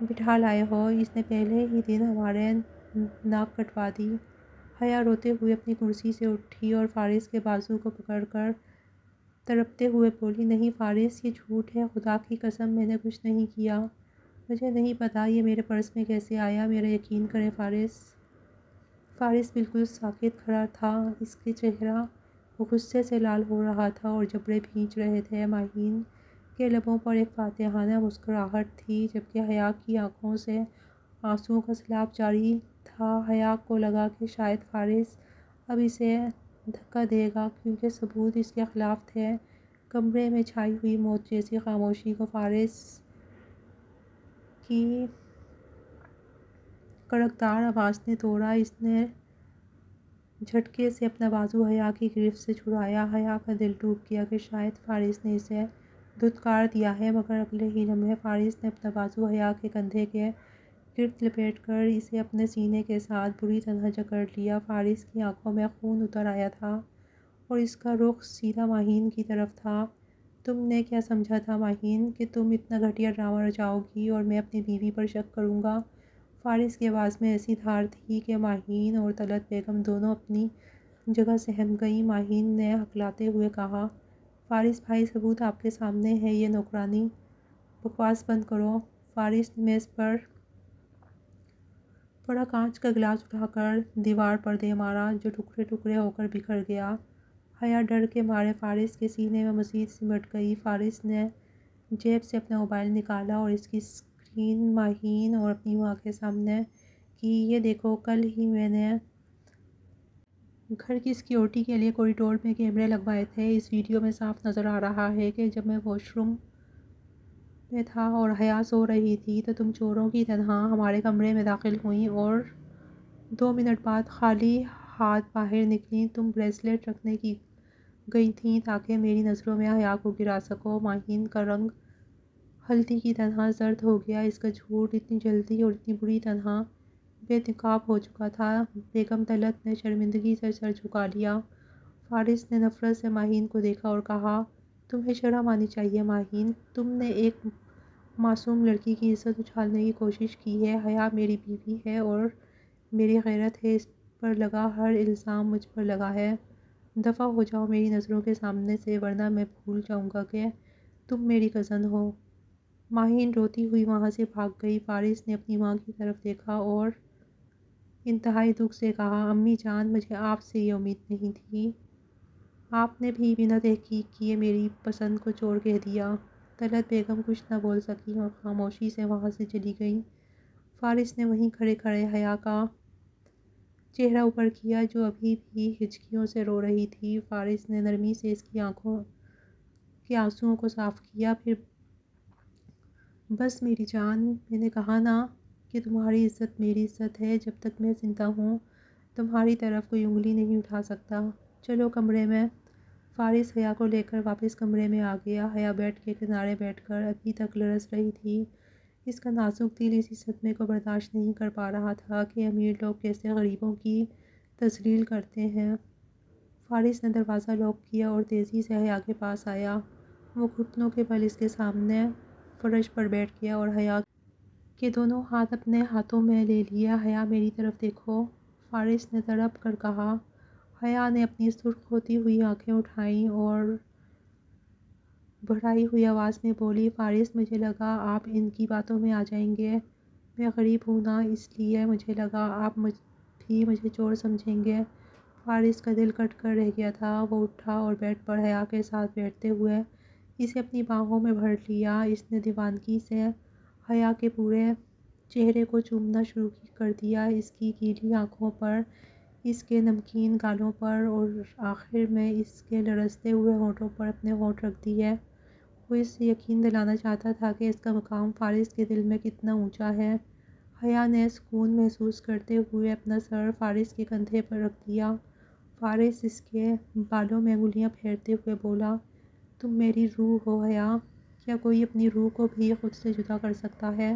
بٹھا لائے ہو۔ اس نے پہلے ہی دن ہمارے ناک کٹوا دی۔ حیا روتے ہوئے اپنی کرسی سے اٹھی اور فارس کے بازو کو پکڑ کر تڑپتے ہوئے بولی، نہیں فارس، یہ جھوٹ ہے، خدا کی قسم میں نے کچھ نہیں کیا۔ مجھے نہیں پتا یہ میرے پرس میں کیسے آیا، میرا یقین کریں فارس۔ فارس بالکل ساکت کھڑا تھا۔ اس کے چہرہ غصے سے لال ہو رہا تھا اور جبڑے بھینچ رہے تھے۔ ماہین کے لبوں پر ایک فاتحانہ مسکراہٹ تھی جبکہ حیا کی آنکھوں سے آنسوؤں کا سیلاب جاری تھا۔ حیا کو لگا کہ شاید فارس اب اسے دھکا دے گا کیونکہ ثبوت اس کے خلاف تھے۔ کمرے میں چھائی ہوئی موت جیسی خاموشی کو فارس کی کڑکدار آواز نے توڑا۔ اس نے جھٹکے سے اپنا بازو حیا کی گرفت سے چھڑایا۔ حیا کا دل ٹوٹ گیا کہ شاید فارس نے اسے دھتکار دیا ہے، مگر اگلے ہی لمحے فارس نے اپنا بازو حیا کے کندھے کے گرد لپیٹ کر اسے اپنے سینے کے ساتھ بری طرح جکڑ لیا۔ فارس کی آنکھوں میں خون اتر آیا تھا اور اس کا رخ سیدھا ماہین کی طرف تھا۔ تم نے کیا سمجھا تھا ماہین، کہ تم اتنا گھٹیا ڈرامہ رچاؤ گی اور میں اپنی بیوی پر شک کروں گا؟ فارس کی آواز میں ایسی دھار تھی کہ ماہین اور طلعت بیگم دونوں اپنی جگہ سہم گئیں۔ ماہین نے ہکلاتے ہوئے کہا، فارس بھائی، ثبوت آپ کے سامنے ہے، یہ نوکرانی بکواس بند کرو۔ فارس نے میز پر پڑا کانچ کا گلاس اٹھا کر دیوار پر دے مارا، جو ٹکڑے ٹکڑے ہو کر بکھر گیا۔ حیا ڈر کے مارے فارس کے سینے میں مزید سمٹ گئی۔ فارس نے جیب سے اپنا موبائل نکالا اور اس کی اسکرین ماہین اور اپنی ماں کے سامنے کی۔ یہ دیکھو، کل ہی میں نے گھر کی سیکیورٹی کے لیے کوریڈور میں کیمرے لگوائے تھے۔ اس ویڈیو میں صاف نظر آ رہا ہے کہ جب میں واش روم میں تھا اور حیا سو رہی تھی تو تم چوروں کی طرح ہمارے کمرے میں داخل ہوئیں اور 2 منٹ بعد خالی ہاتھ باہر نکلیں۔ تم بریسلیٹ رکھنے کی گئی تھیں تاکہ میری نظروں میں حیا کو گرا سکو۔ ماہین کا رنگ ہلدی کی طرح زرد ہو گیا۔ اس کا جھوٹ اتنی جلدی اور اتنی بری طرح بے نقاب ہو چکا تھا۔ بیگم طلعت نے شرمندگی سے سر جھکا لیا۔ فارس نے نفرت سے ماہین کو دیکھا اور کہا، تمہیں شرم آنی چاہیے ماہین، تم نے ایک معصوم لڑکی کی عزت اچھالنے کی کوشش کی ہے۔ حیا میری بیوی ہے اور میری غیرت ہے، اس پر لگا ہر الزام مجھ پر لگا ہے۔ دفع ہو جاؤ میری نظروں کے سامنے سے، ورنہ میں بھول جاؤں گا کہ تم میری کزن ہو۔ ماہین روتی ہوئی وہاں سے بھاگ گئی۔ فارس نے اپنی ماں کی طرف دیکھا اور انتہائی دکھ سے کہا، امی جان، مجھے آپ سے یہ امید نہیں تھی۔ آپ نے بھی بنا تحقیق کیے میری پسند کو چور کہہ دیا۔ طلعت بیگم کچھ نہ بول سکیں اور خاموشی سے وہاں سے چلی گئیں۔ فارس نے وہیں کھڑے کھڑے حیا کا چہرہ اوپر کیا، جو ابھی بھی ہچکیوں سے رو رہی تھی۔ فارس نے نرمی سے اس کی آنکھوں کے آنسوؤں کو صاف کیا، پھر بس میری جان، میں نے کہا نا کہ تمہاری عزت میری عزت ہے، جب تک میں زندہ ہوں تمہاری طرف کوئی انگلی نہیں اٹھا سکتا۔ چلو کمرے میں۔ فارس حیا کو لے کر واپس کمرے میں آ گیا۔ حیا بیڈ کے کنارے بیٹھ کر ابھی تک لرز رہی تھی۔ اس کا نازک دل اسی صدمے کو برداشت نہیں کر پا رہا تھا کہ امیر لوگ کیسے غریبوں کی تذلیل کرتے ہیں۔ فارس نے دروازہ لاک کیا اور تیزی سے حیا کے پاس آیا۔ وہ گھٹنوں کے بل اس کے سامنے فرش پر بیٹھ گیا اور حیا کے دونوں ہاتھ اپنے ہاتھوں میں لے لیا۔ حیا میری طرف دیکھو، فارس نے تڑپ کر کہا۔ حیا نے اپنی سرخ ہوتی ہوئی آنکھیں اٹھائیں اور بڑھائی ہوئی آواز میں بولی، فارس، مجھے لگا آپ ان کی باتوں میں آ جائیں گے۔ میں غریب ہوں نا، اس لیے مجھے لگا آپ بھی مجھے چور سمجھیں گے۔ فارس کا دل کٹ کر رہ گیا تھا۔ وہ اٹھا اور بیڈ پر حیا کے ساتھ بیٹھتے ہوئے اسے اپنی باہوں میں بھر لیا۔ اس نے دیوانگی سے حیا کے پورے چہرے کو چومنا شروع کر دیا، اس کی گیلی آنکھوں پر، اس کے نمکین گالوں پر اور آخر میں اس کے لرزتے ہوئے ہونٹوں پر اپنے ہونٹ رکھ دیے۔ وہ اسے یقین دلانا چاہتا تھا کہ اس کا مقام فارس کے دل میں کتنا اونچا ہے۔ حیا نے سکون محسوس کرتے ہوئے اپنا سر فارس کے کندھے پر رکھ دیا۔ فارس اس کے بالوں میں انگلیاں پھیرتے ہوئے بولا، تم میری روح ہو حیا، کیا کوئی اپنی روح کو بھی خود سے جدا کر سکتا ہے؟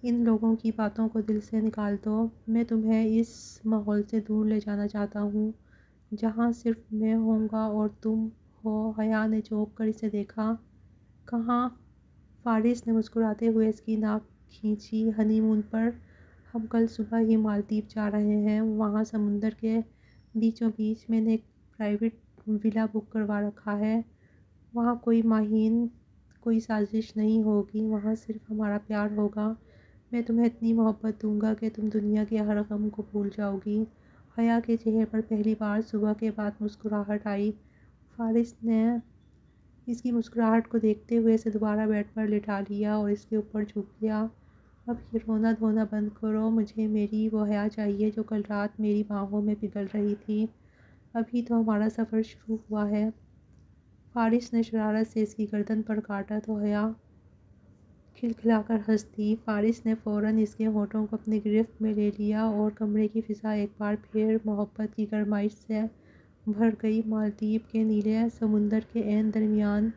ان لوگوں کی باتوں کو دل سے نکال دو۔ میں تمہیں اس ماحول سے دور لے جانا چاہتا ہوں جہاں صرف میں ہوں گا اور تم ہو۔ حیا نے چونک کر اسے دیکھا۔ کہاں؟ فارس نے مسکراتے ہوئے اس کی ناک کھینچی۔ ہنی مون پر ہم کل صبح ہی مالدیپ جا رہے ہیں۔ وہاں سمندر کے بیچوں بیچ میں نے ایک پرائیویٹ ولا بک کروا رکھا ہے۔ وہاں کوئی ماہین، کوئی سازش نہیں ہوگی، وہاں صرف ہمارا پیار ہوگا۔ میں تمہیں اتنی محبت دوں گا کہ تم دنیا کے ہر غم کو بھول جاؤ گی۔ حیا کے چہرے پر پہلی بار صبح کے بعد مسکراہٹ آئی۔ فارس نے اس کی مسکراہٹ کو دیکھتے ہوئے اسے دوبارہ بیڈ پر لٹا لیا اور اس کے اوپر جھک گیا۔ اب یہ رونا دھونا بند کرو، مجھے میری وہ حیا چاہیے جو کل رات میری باہوں میں پگھل رہی تھی۔ ابھی تو ہمارا سفر شروع ہوا ہے۔ فارس نے شرارت سے اس کی گردن پر کاٹا تو حیا کھلکھلا کر ہنس دی۔ فارس نے فوراً اس کے ہونٹوں کو اپنی گرفت میں لے لیا اور کمرے کی فضا ایک بار پھر محبت کی گرمائش سے بھر گئی۔ مالدیپ کے نیلے سمندر کے عین درمیان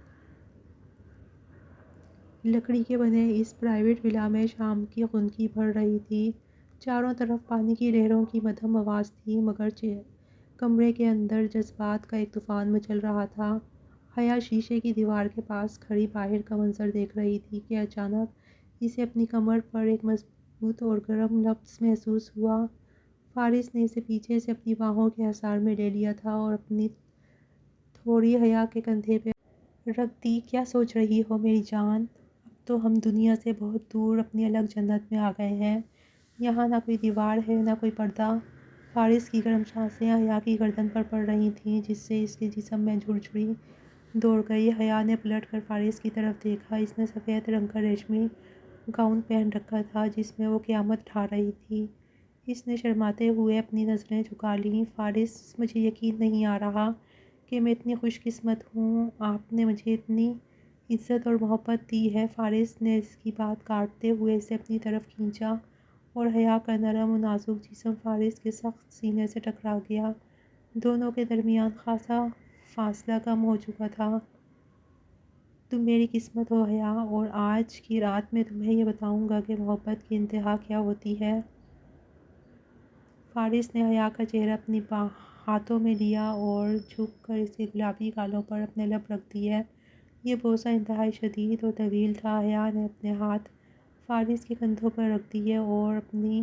لکڑی کے بنے اس پرائیویٹ ولا میں شام کی خنکی بڑھ رہی تھی۔ چاروں طرف پانی کی لہروں کی مدھم آواز تھی، مگر کمرے کے اندر جذبات کا ایک طوفان مچل رہا تھا۔ حیا شیشے کی دیوار کے پاس کھڑی باہر کا منظر دیکھ رہی تھی کہ اچانک اسے اپنی کمر پر ایک مضبوط اور گرم لفظ محسوس ہوا۔ فارس نے اسے پیچھے سے اپنی باہوں کے حصار میں لے لیا تھا اور اپنی تھوڑی حیا کے کندھے پہ رکھ دی۔ کیا سوچ رہی ہو میری جان؟ اب تو ہم دنیا سے بہت دور اپنی الگ جنت میں آ گئے ہیں۔ یہاں نہ کوئی دیوار ہے نہ کوئی پردہ۔ فارس کی گرم سانسیں حیا کی گردن پر پڑ رہی تھیں جس سے اس کے جسم میں جھڑجھڑی دوڑ گئی۔ حیا نے پلٹ کر فارس کی طرف دیکھا۔ اس نے سفید رنگ کا ریشمی گاؤن پہن رکھا تھا جس میں وہ قیامت ڈھا رہی تھی۔ اس نے شرماتے ہوئے اپنی نظریں جھکا لیں۔ فارس، مجھے یقین نہیں آ رہا کہ میں اتنی خوش قسمت ہوں، آپ نے مجھے اتنی عزت اور محبت دی ہے۔ فارس نے اس کی بات کاٹتے ہوئے اسے اپنی طرف کھینچا اور حیا کا نرم و نازک جسم فارس کے سخت سینے سے ٹکرا گیا۔ دونوں کے درمیان خاصا فاصلہ کم ہو چکا تھا۔ تم میری قسمت ہو حیا، اور آج کی رات میں تمہیں یہ بتاؤں گا کہ محبت کی انتہا کیا ہوتی ہے۔ فارس نے حیا کا چہرہ اپنی ہاتھوں میں لیا اور جھک کر اس کے گلابی گالوں پر اپنے لب رکھ دیے۔ یہ بوسہ انتہائی شدید اور طویل تھا۔ حیا نے اپنے ہاتھ فارس کے کندھوں پر رکھ دیے اور اپنی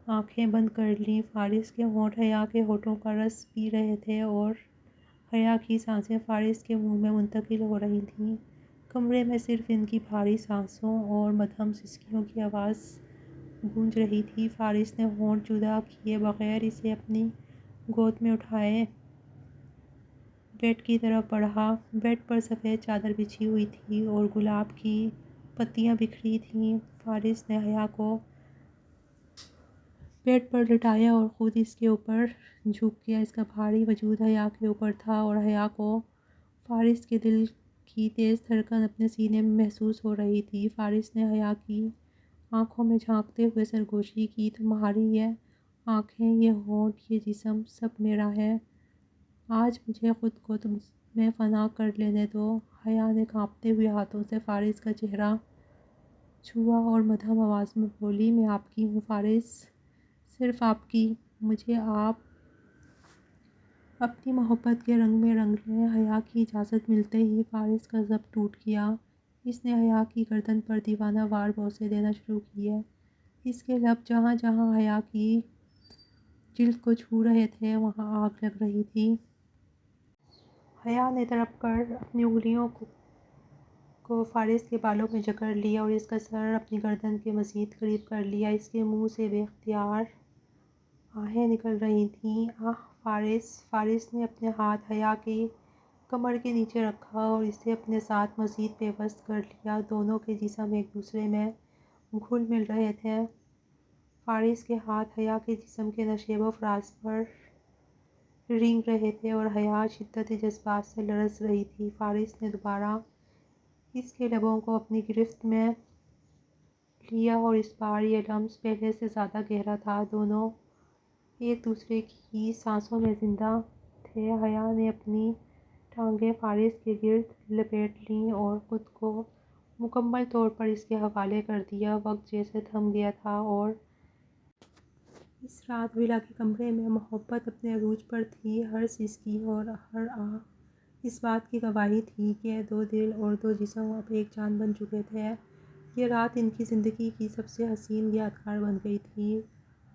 آنکھیں بند کر لیں۔ فارس کے ہونٹ حیا کے ہونٹوں کا رس پی رہے تھے اور حیا کی سانسیں فارس کے منہ میں منتقل ہو رہی تھیں۔ کمرے میں صرف ان کی بھاری سانسوں اور مدھم سسکیوں کی آواز گونج رہی تھی۔ فارس نے ہونٹ جدا کیے بغیر اسے اپنی گود میں اٹھائے بیڈ کی طرف بڑھا۔ بیڈ پر سفید چادر بچھی ہوئی تھی اور گلاب کی پتیاں بکھری تھیں۔ فارس نے حیا کو بیڈ پر لٹایا اور خود اس کے اوپر جھک گیا۔ اس کا بھاری وجود حیا کے اوپر تھا اور حیا کو فارس کے دل کی تیز دھڑکن اپنے سینے میں محسوس ہو رہی تھی۔ فارس نے حیا کی آنکھوں میں جھانکتے ہوئے سرگوشی کی، تمہاری یہ آنکھیں، یہ ہونٹ، یہ جسم، سب میرا ہے۔ آج مجھے خود کو تم میں فنا کر لینے دو۔ حیا نے کانپتے ہوئے ہاتھوں سے فارس کا چہرہ چھوا اور مدھم آواز میں بولی، میں آپ کی ہوں فارس، صرف آپ کی۔ مجھے آپ اپنی محبت کے رنگ میں رنگ لیں۔ حیا کی اجازت ملتے ہی فارس کا ضبط ٹوٹ گیا۔ اس نے حیا کی گردن پر دیوانہ وار بوسے دینا شروع کیے۔ اس کے لب جہاں جہاں حیا کی جلد کو چھو رہے تھے وہاں آگ لگ رہی تھی۔ حیا نے تڑپ کر اپنی انگلیوں کو فارس کے بالوں میں جکڑ لیا اور اس کا سر اپنی گردن کے مزید قریب کر لیا۔ اس کے منہ سے بے اختیار آہیں نکل رہی تھیں۔ آہ فارس! فارس نے اپنے ہاتھ حیا کی کمر کے نیچے رکھا اور اسے اپنے ساتھ مزید پیوست کر لیا۔ دونوں کے جسم ایک دوسرے میں گھل مل رہے تھے۔ فارس کے ہاتھ حیا کے جسم کے نشیب و فراز پر رینگ رہے تھے اور حیا شدت جذبات سے لرز رہی تھی۔ فارس نے دوبارہ اس کے لبوں کو اپنی گرفت میں لیا اور اس بار یہ لمس پہلے سے زیادہ گہرا تھا۔ دونوں ایک دوسرے کی سانسوں میں زندہ تھے۔ حیا نے اپنی ٹانگیں فارس کے گرد لپیٹ لیں اور خود کو مکمل طور پر اس کے حوالے کر دیا۔ وقت جیسے تھم گیا تھا اور اس رات ولا کے کمرے میں محبت اپنے عروج پر تھی۔ ہر سسکی اور ہر آہ اس بات کی گواہی تھی کہ دو دل اور دو جسم اب ایک جان بن چکے تھے۔ یہ رات ان کی زندگی کی سب سے حسین یادگار بن گئی تھی۔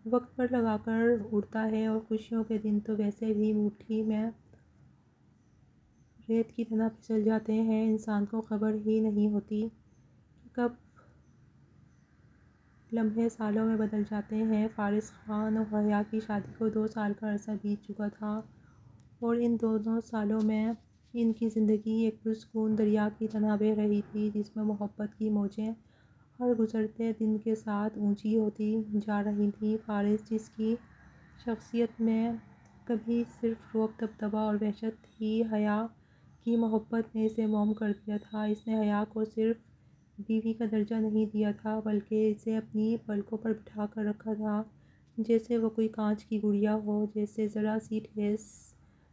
وقت پر لگا کر اڑتا ہے اور خوشیوں کے دن تو ویسے بھی مٹھی میں ریت کی طرح پھسل جاتے ہیں۔ انسان کو خبر ہی نہیں ہوتی کہ کب لمحے سالوں میں بدل جاتے ہیں۔ فارس خان اور حیا کی شادی کو 2 سال کا عرصہ بیت چکا تھا اور ان دونوں سالوں میں ان کی زندگی ایک پرسکون دریا کی طرح بہہ رہی تھی جس میں محبت کی موجیں ہر گزرتے دن کے ساتھ اونچی ہوتی جا رہی تھیں۔ فارس، جس کی شخصیت میں کبھی صرف رعب، دبدبہ اور وحشت تھی، حیا کی محبت نے اسے موم کر دیا تھا۔ اس نے حیا کو صرف بیوی کا درجہ نہیں دیا تھا بلکہ اسے اپنی پلکوں پر بٹھا کر رکھا تھا جیسے وہ کوئی کانچ کی گڑیا ہو جسے ذرا سی ٹھیس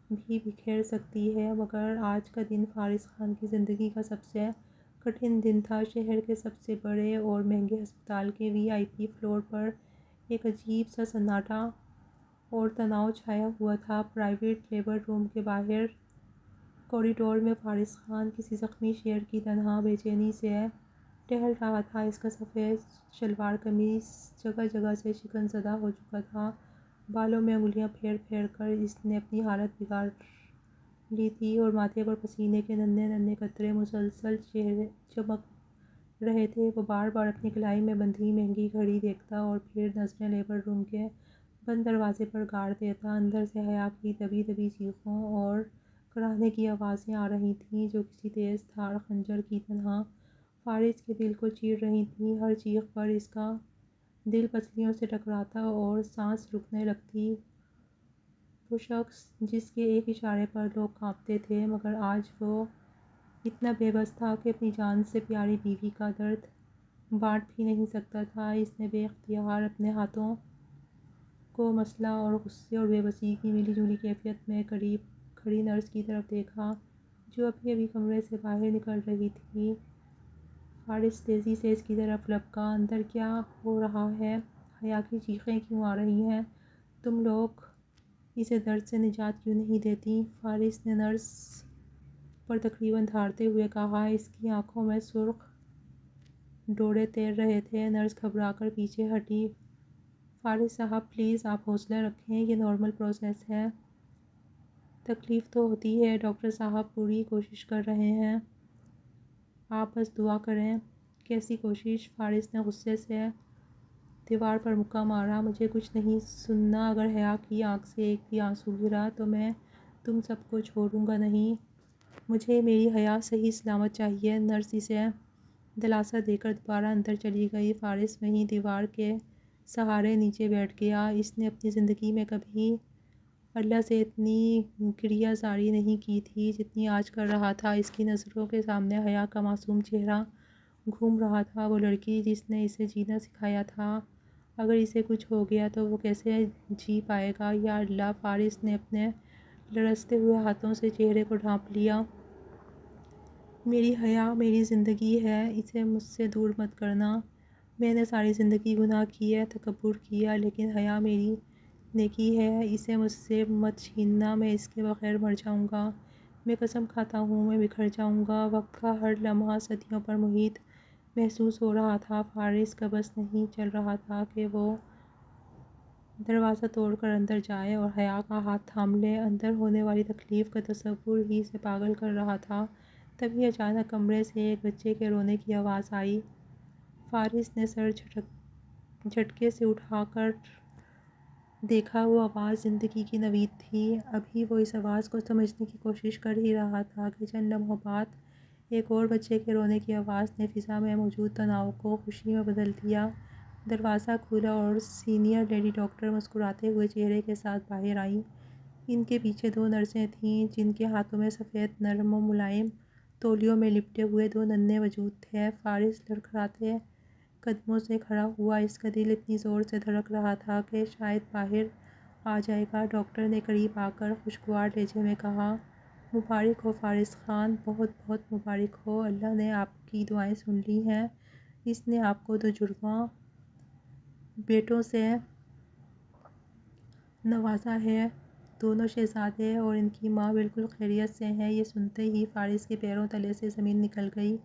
بھی بکھیر سکتی ہے۔ مگر آج کا دن فارس خان کی زندگی کا سب سے کٹھن دن تھا۔ شہر کے سب سے بڑے اور مہنگے ہسپتال کے VIP فلور پر ایک عجیب سا سناٹا اور تناؤ چھایا ہوا تھا۔ پرائیویٹ لیبر روم کے باہر کوریڈور میں فارس خان کسی زخمی شیر کی طرح بے چینی سے ٹہل رہا تھا۔ اس کا سفید شلوار قمیص جگہ جگہ سے شکن زدہ ہو چکا تھا۔ بالوں میں انگلیاں پھیر پھیر کر اس نے اپنی حالت بگاڑ لی تھی اور ماتھے پر پسینے کے ننھے ننھے قطرے مسلسل چمک رہے تھے۔ وہ بار بار اپنی کلائی میں بندھی مہنگی گھڑی دیکھتا اور پھر نظریں لیبر روم کے بند دروازے پر گاڑ دیتا۔ اندر سے حیا کی دبی دبی چیخوں اور کراہنے کی آوازیں آ رہی تھیں جو کسی تیز دھار خنجر کی طرح فارس کے دل کو چیر رہی تھیں۔ ہر چیخ پر اس کا دل پسلیوں سے ٹکراتا اور سانس رکنے لگتی۔ وہ شخص جس کے ایک اشارے پر لوگ کانپتے تھے، مگر آج وہ اتنا بے بس تھا کہ اپنی جان سے پیاری بیوی کا درد بانٹ بھی نہیں سکتا تھا۔ اس نے بے اختیار اپنے ہاتھوں کو مسلا اور غصے اور بے بسی کی ملی جلی کیفیت میں قریب کھڑی نرس کی طرف دیکھا جو ابھی ابھی کمرے سے باہر نکل رہی تھی۔ فارس تیزی سے اس کی طرف لپکا۔ اندر کیا ہو رہا ہے؟ حیا کی چیخیں کیوں آ رہی ہیں؟ تم لوگ اسے درد سے نجات کیوں نہیں دیتی؟ فارس نے نرس پر تقریباً دھاڑتے ہوئے کہا۔ اس کی آنکھوں میں سرخ ڈوڑے تیر رہے تھے۔ نرس گھبرا کر پیچھے ہٹی۔ فارس صاحب پلیز آپ حوصلہ رکھیں، یہ نارمل پروسیس ہے۔ تکلیف تو ہوتی ہے، ڈاکٹر صاحب پوری کوشش کر رہے ہیں، آپ بس دعا کریں۔ کیسی کوشش؟ فارس نے غصے سے دیوار پر مکہ مارا۔ مجھے کچھ نہیں سننا۔ اگر حیا کی آنکھ سے ایک بھی آنسو گرا تو میں تم سب کو چھوڑوں گا نہیں۔ مجھے میری حیا صحیح سلامت چاہیے۔ نرس اسے دلاسا دے کر دوبارہ اندر چلی گئی۔ فارس وہیں دیوار کے سہارے نیچے بیٹھ گیا۔ اس نے اپنی زندگی میں کبھی اللہ سے اتنی گریہ زاری نہیں کی تھی جتنی آج کر رہا تھا۔ اس کی نظروں کے سامنے حیا کا معصوم چہرہ گھوم رہا تھا، وہ لڑکی جس نے اسے جینا سکھایا تھا۔ اگر اسے کچھ ہو گیا تو وہ کیسے جی پائے گا؟ یا اللہ! فارس نے اپنے لرزتے ہوئے ہاتھوں سے چہرے کو ڈھانپ لیا۔ میری حیا میری زندگی ہے، اسے مجھ سے دور مت کرنا۔ میں نے ساری زندگی گناہ کیے، تکبر کیا، لیکن حیا میری نیکی ہے، اسے مجھ سے مت چھیننا۔ میں اس کے بغیر مر جاؤں گا، میں قسم کھاتا ہوں میں بکھر جاؤں گا۔ وقت کا ہر لمحہ صدیوں پر محیط محسوس ہو رہا تھا۔ فارس کا بس نہیں چل رہا تھا کہ وہ دروازہ توڑ کر اندر جائے اور حیا کا ہاتھ تھام لے۔ اندر ہونے والی تکلیف کا تصور ہی اسے پاگل کر رہا تھا۔ تبھی اچانک کمرے سے ایک بچے کے رونے کی آواز آئی۔ فارس نے سر جھٹکے سے اٹھا کر دیکھا، وہ آواز زندگی کی نوید تھی۔ ابھی وہ اس آواز کو سمجھنے کی کوشش کر ہی رہا تھا کہ چند لمحوں بعد ایک اور بچے کے رونے کی آواز نے فضا میں موجود تناؤ کو خوشی میں بدل دیا۔ دروازہ کھلا اور سینئر لیڈی ڈاکٹر مسکراتے ہوئے چہرے کے ساتھ باہر آئیں۔ ان کے پیچھے دو نرسیں تھیں جن کے ہاتھوں میں سفید نرم و ملائم تولیوں میں لپٹے ہوئے دو ننھے وجود تھے۔ فارس لڑکھڑاتے قدموں سے کھڑا ہوا، اس کا دل اتنی زور سے دھڑک رہا تھا کہ شاید باہر آ جائے گا۔ ڈاکٹر نے قریب آ کر خوشگوار لہجے میں کہا، مبارک ہو فارس خان، بہت بہت مبارک ہو، اللہ نے آپ کی دعائیں سن لی ہیں، اس نے آپ کو دو جڑواں بیٹوں سے نوازا ہے، دونوں شہزادے اور ان کی ماں بالکل خیریت سے ہیں۔ یہ سنتے ہی فارس کے پیروں تلے سے زمین نکل گئی۔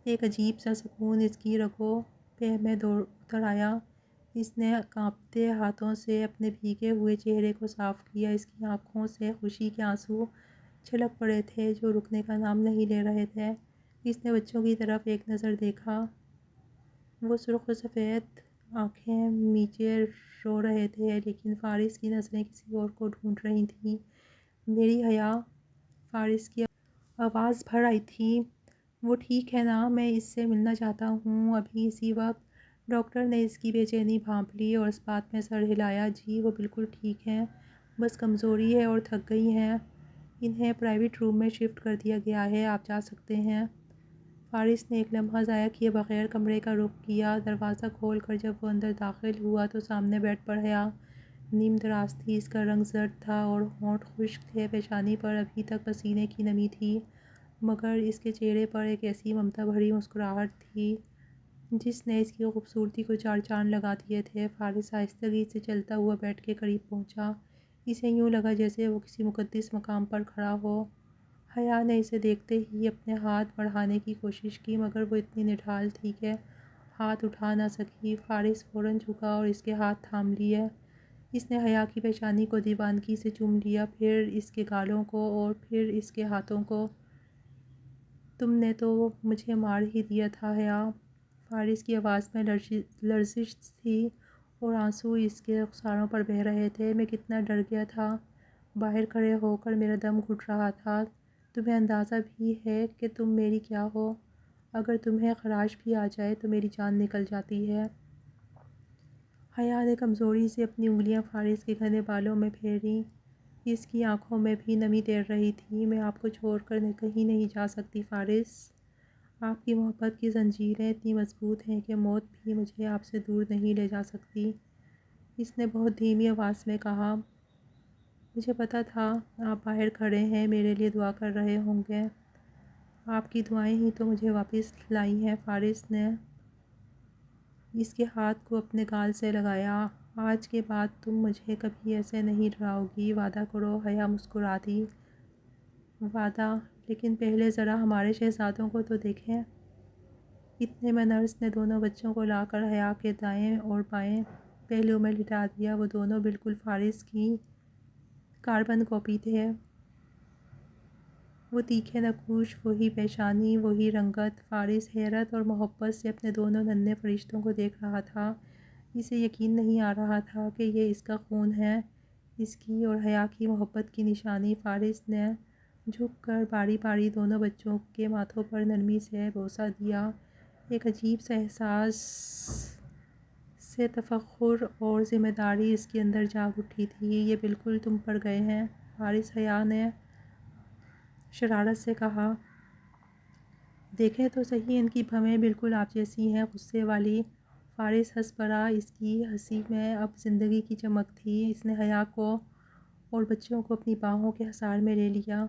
ایک عجیب سا سکون اس کی رگوں پہ میں اتر آیا۔ اس نے کانپتے ہاتھوں سے اپنے بھیگے ہوئے چہرے کو صاف کیا۔ اس کی آنکھوں سے خوشی کے آنسو چھلک پڑے تھے جو رکنے کا نام نہیں لے رہے تھے۔ اس نے بچوں کی طرف ایک نظر دیکھا، وہ سرخ و سفید آنکھیں میچے رو رہے تھے، لیکن فارس کی نظریں کسی اور کو ڈھونڈ رہی تھیں۔ میری حیا! فارس کی آواز بھر آئی تھی۔ وہ ٹھیک ہے نا؟ میں اس سے ملنا چاہتا ہوں ابھی اسی وقت۔ ڈاکٹر نے اس کی بے چینی بھانپ لی اور اس بات میں سر ہلایا۔ جی وہ بالکل ٹھیک ہیں، بس کمزوری ہے اور تھک گئی ہیں۔ انہیں پرائیویٹ روم میں شفٹ کر دیا گیا ہے، آپ جا سکتے ہیں۔ فارس نے ایک لمحہ ضائع کیے بغیر کمرے کا رخ کیا۔ دروازہ کھول کر جب وہ اندر داخل ہوا تو سامنے بیڈ پر حیا نیم دراز تھی۔ اس کا رنگ زرد تھا اور ہونٹ خشک تھے، پیشانی پر ابھی تک پسینے کی نمی تھی، مگر اس کے چہرے پر ایک ایسی ممتا بھری مسکراہٹ تھی جس نے اس کی خوبصورتی کو چار چاند لگا دیے تھے۔ فارس آہستگی سے چلتا ہوا بیڈ کے قریب پہنچا۔ اسے یوں لگا جیسے وہ کسی مقدس مقام پر کھڑا ہو۔ حیا نے اسے دیکھتے ہی اپنے ہاتھ بڑھانے کی کوشش کی، مگر وہ اتنی نڈھال تھی کہ ہاتھ اٹھا نہ سکی۔ فارس فوراً جھکا اور اس کے ہاتھ تھام لیے۔ اس نے حیا کی پیشانی کو دیوانگی سے چوم لیا، پھر اس کے گالوں کو اور پھر اس کے ہاتھوں کو۔ تم نے تو مجھے مار ہی دیا تھا حیا۔ فارس کی آواز میں لرزش تھی اور آنسو اس کے رخساروں پر بہہ رہے تھے۔ میں کتنا ڈر گیا تھا، باہر کھڑے ہو کر میرا دم گھٹ رہا تھا۔ تمہیں اندازہ بھی ہے کہ تم میری کیا ہو؟ اگر تمہیں خراش بھی آ جائے تو میری جان نکل جاتی ہے۔ حیا نے کمزوری سے اپنی انگلیاں فارس کے گھنے بالوں میں پھیریں۔ اس کی آنکھوں میں بھی نمی تیر رہی تھی۔ میں آپ کو چھوڑ کر کہیں نہیں جا سکتی فارس۔ آپ کی محبت کی زنجیریں اتنی مضبوط ہیں کہ موت بھی مجھے آپ سے دور نہیں لے جا سکتی۔ اس نے بہت دھیمی آواز میں کہا۔ مجھے پتہ تھا آپ باہر کھڑے ہیں، میرے لیے دعا کر رہے ہوں گے۔ آپ کی دعائیں ہی تو مجھے واپس لائی ہیں۔ فارس نے اس کے ہاتھ کو اپنے گال سے لگایا۔ آج کے بعد تم مجھے کبھی ایسے نہیں ڈراؤ گی، وعدہ کرو۔ حیا مسکرا دی۔ وعدہ؟ لیکن پہلے ذرا ہمارے شہزادوں کو تو دیکھیں۔ اتنے میں نرس نے دونوں بچوں کو لا کر حیا کے دائیں اور بائیں پہلو میں لٹا دیا۔ وہ دونوں بالکل فارس کی کاربن کاپی تھے۔ وہ تیکھے نقوش، وہی پیشانی، وہی رنگت۔ فارس حیرت اور محبت سے اپنے دونوں ننھے فرشتوں کو دیکھ رہا تھا۔ اسے یقین نہیں آ رہا تھا کہ یہ اس کا خون ہے، اس کی اور حیا کی محبت کی نشانی۔ فارس نے جھک کر باری باری دونوں بچوں کے ماتھوں پر نرمی سے بوسہ دیا۔ ایک عجیب سا احساس سے تفخر اور ذمہ داری اس کے اندر جاگ اٹھی تھی۔ یہ بالکل تم پر گئے ہیں فارس، حیا نے شرارت سے کہا۔ دیکھیں تو صحیح، ان کی بھویں بالکل آپ جیسی ہیں، غصے والی۔ فارس ہنس پڑا۔ اس کی ہنسی میں اب زندگی کی چمک تھی۔ اس نے حیا کو اور بچوں کو اپنی باہوں کے حصار میں لے لیا۔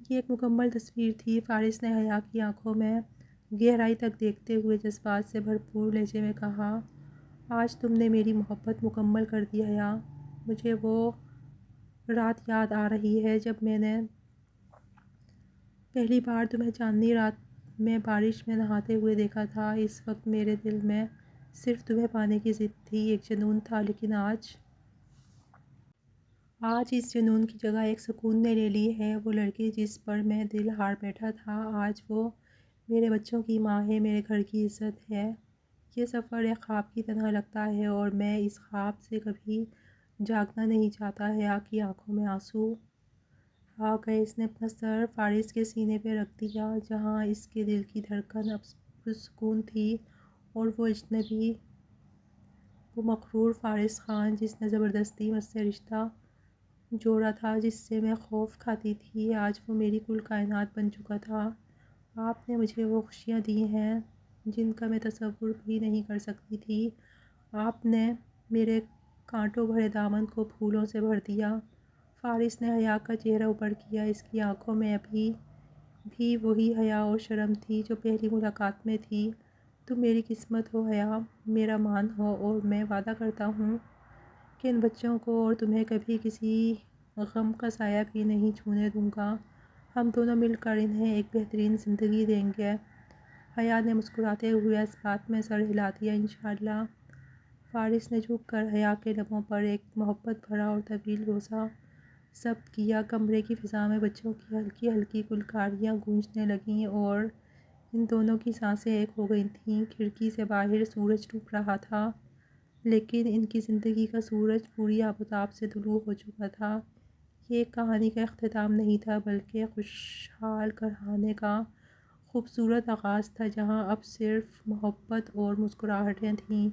یہ ایک مکمل تصویر تھی۔ فارس نے حیا کی آنکھوں میں گہرائی تک دیکھتے ہوئے جذبات سے بھرپور لہجے میں کہا، آج تم نے میری محبت مکمل کر دی حیا۔ مجھے وہ رات یاد آ رہی ہے جب میں نے پہلی بار تمہیں چاندنی رات میں بارش میں نہاتے ہوئے دیکھا تھا۔ اس وقت میرے دل میں صرف تمہیں پانے کی ضد تھی، ایک جنون تھا، لیکن آج اس جنون کی جگہ ایک سکون نے لے لی ہے۔ وہ لڑکی جس پر میں دل ہار بیٹھا تھا، آج وہ میرے بچوں کی ماں ہے، میرے گھر کی عزت ہے۔ یہ سفر ایک خواب کی طرح لگتا ہے اور میں اس خواب سے کبھی جاگنا نہیں چاہتا۔ حیا کی آنکھوں میں آنسو آ گئے۔ اس نے اپنا سر فارس کے سینے پہ رکھ دیا، جہاں اس کے دل کی دھڑکن اب پرسکون تھی، اور وہ اجنبی، وہ مغرور فارس خان جس نے زبردستی مجھ سے رشتہ جوڑا تھا، جس سے میں خوف کھاتی تھی، آج وہ میری کل کائنات بن چکا تھا۔ آپ نے مجھے وہ خوشیاں دی ہیں جن کا میں تصور بھی نہیں کر سکتی تھی۔ آپ نے میرے کانٹوں بھرے دامن کو پھولوں سے بھر دیا۔ فارس نے حیا کا چہرہ اوپر کیا۔ اس کی آنکھوں میں ابھی بھی وہی حیا اور شرم تھی جو پہلی ملاقات میں تھی۔ تم میری قسمت ہو حیا، میرا مان ہو، اور میں وعدہ کرتا ہوں کہ ان بچوں کو اور تمہیں کبھی کسی غم کا سایہ بھی نہیں چھونے دوں گا۔ ہم دونوں مل کر انہیں ایک بہترین زندگی دیں گے۔ حیا نے مسکراتے ہوئے اس بات میں سر ہلا دیا۔ انشاءاللہ۔ فارس نے جھک کر حیا کے لبوں پر ایک محبت بھرا اور طویل بوسہ ضبط کیا۔ کمرے کی فضا میں بچوں کی ہلکی ہلکی کلکاریاں گونجنے لگیں اور ان دونوں کی سانسیں ایک ہو گئی تھیں۔ کھڑکی سے باہر سورج ڈوب رہا تھا، لیکن ان کی زندگی کا سورج پوری آب و تاب سے طلوع ہو چکا تھا۔ یہ ایک کہانی کا اختتام نہیں تھا، بلکہ خوشحال کہانی کا خوبصورت آغاز تھا، جہاں اب صرف محبت اور مسکراہٹیں تھیں۔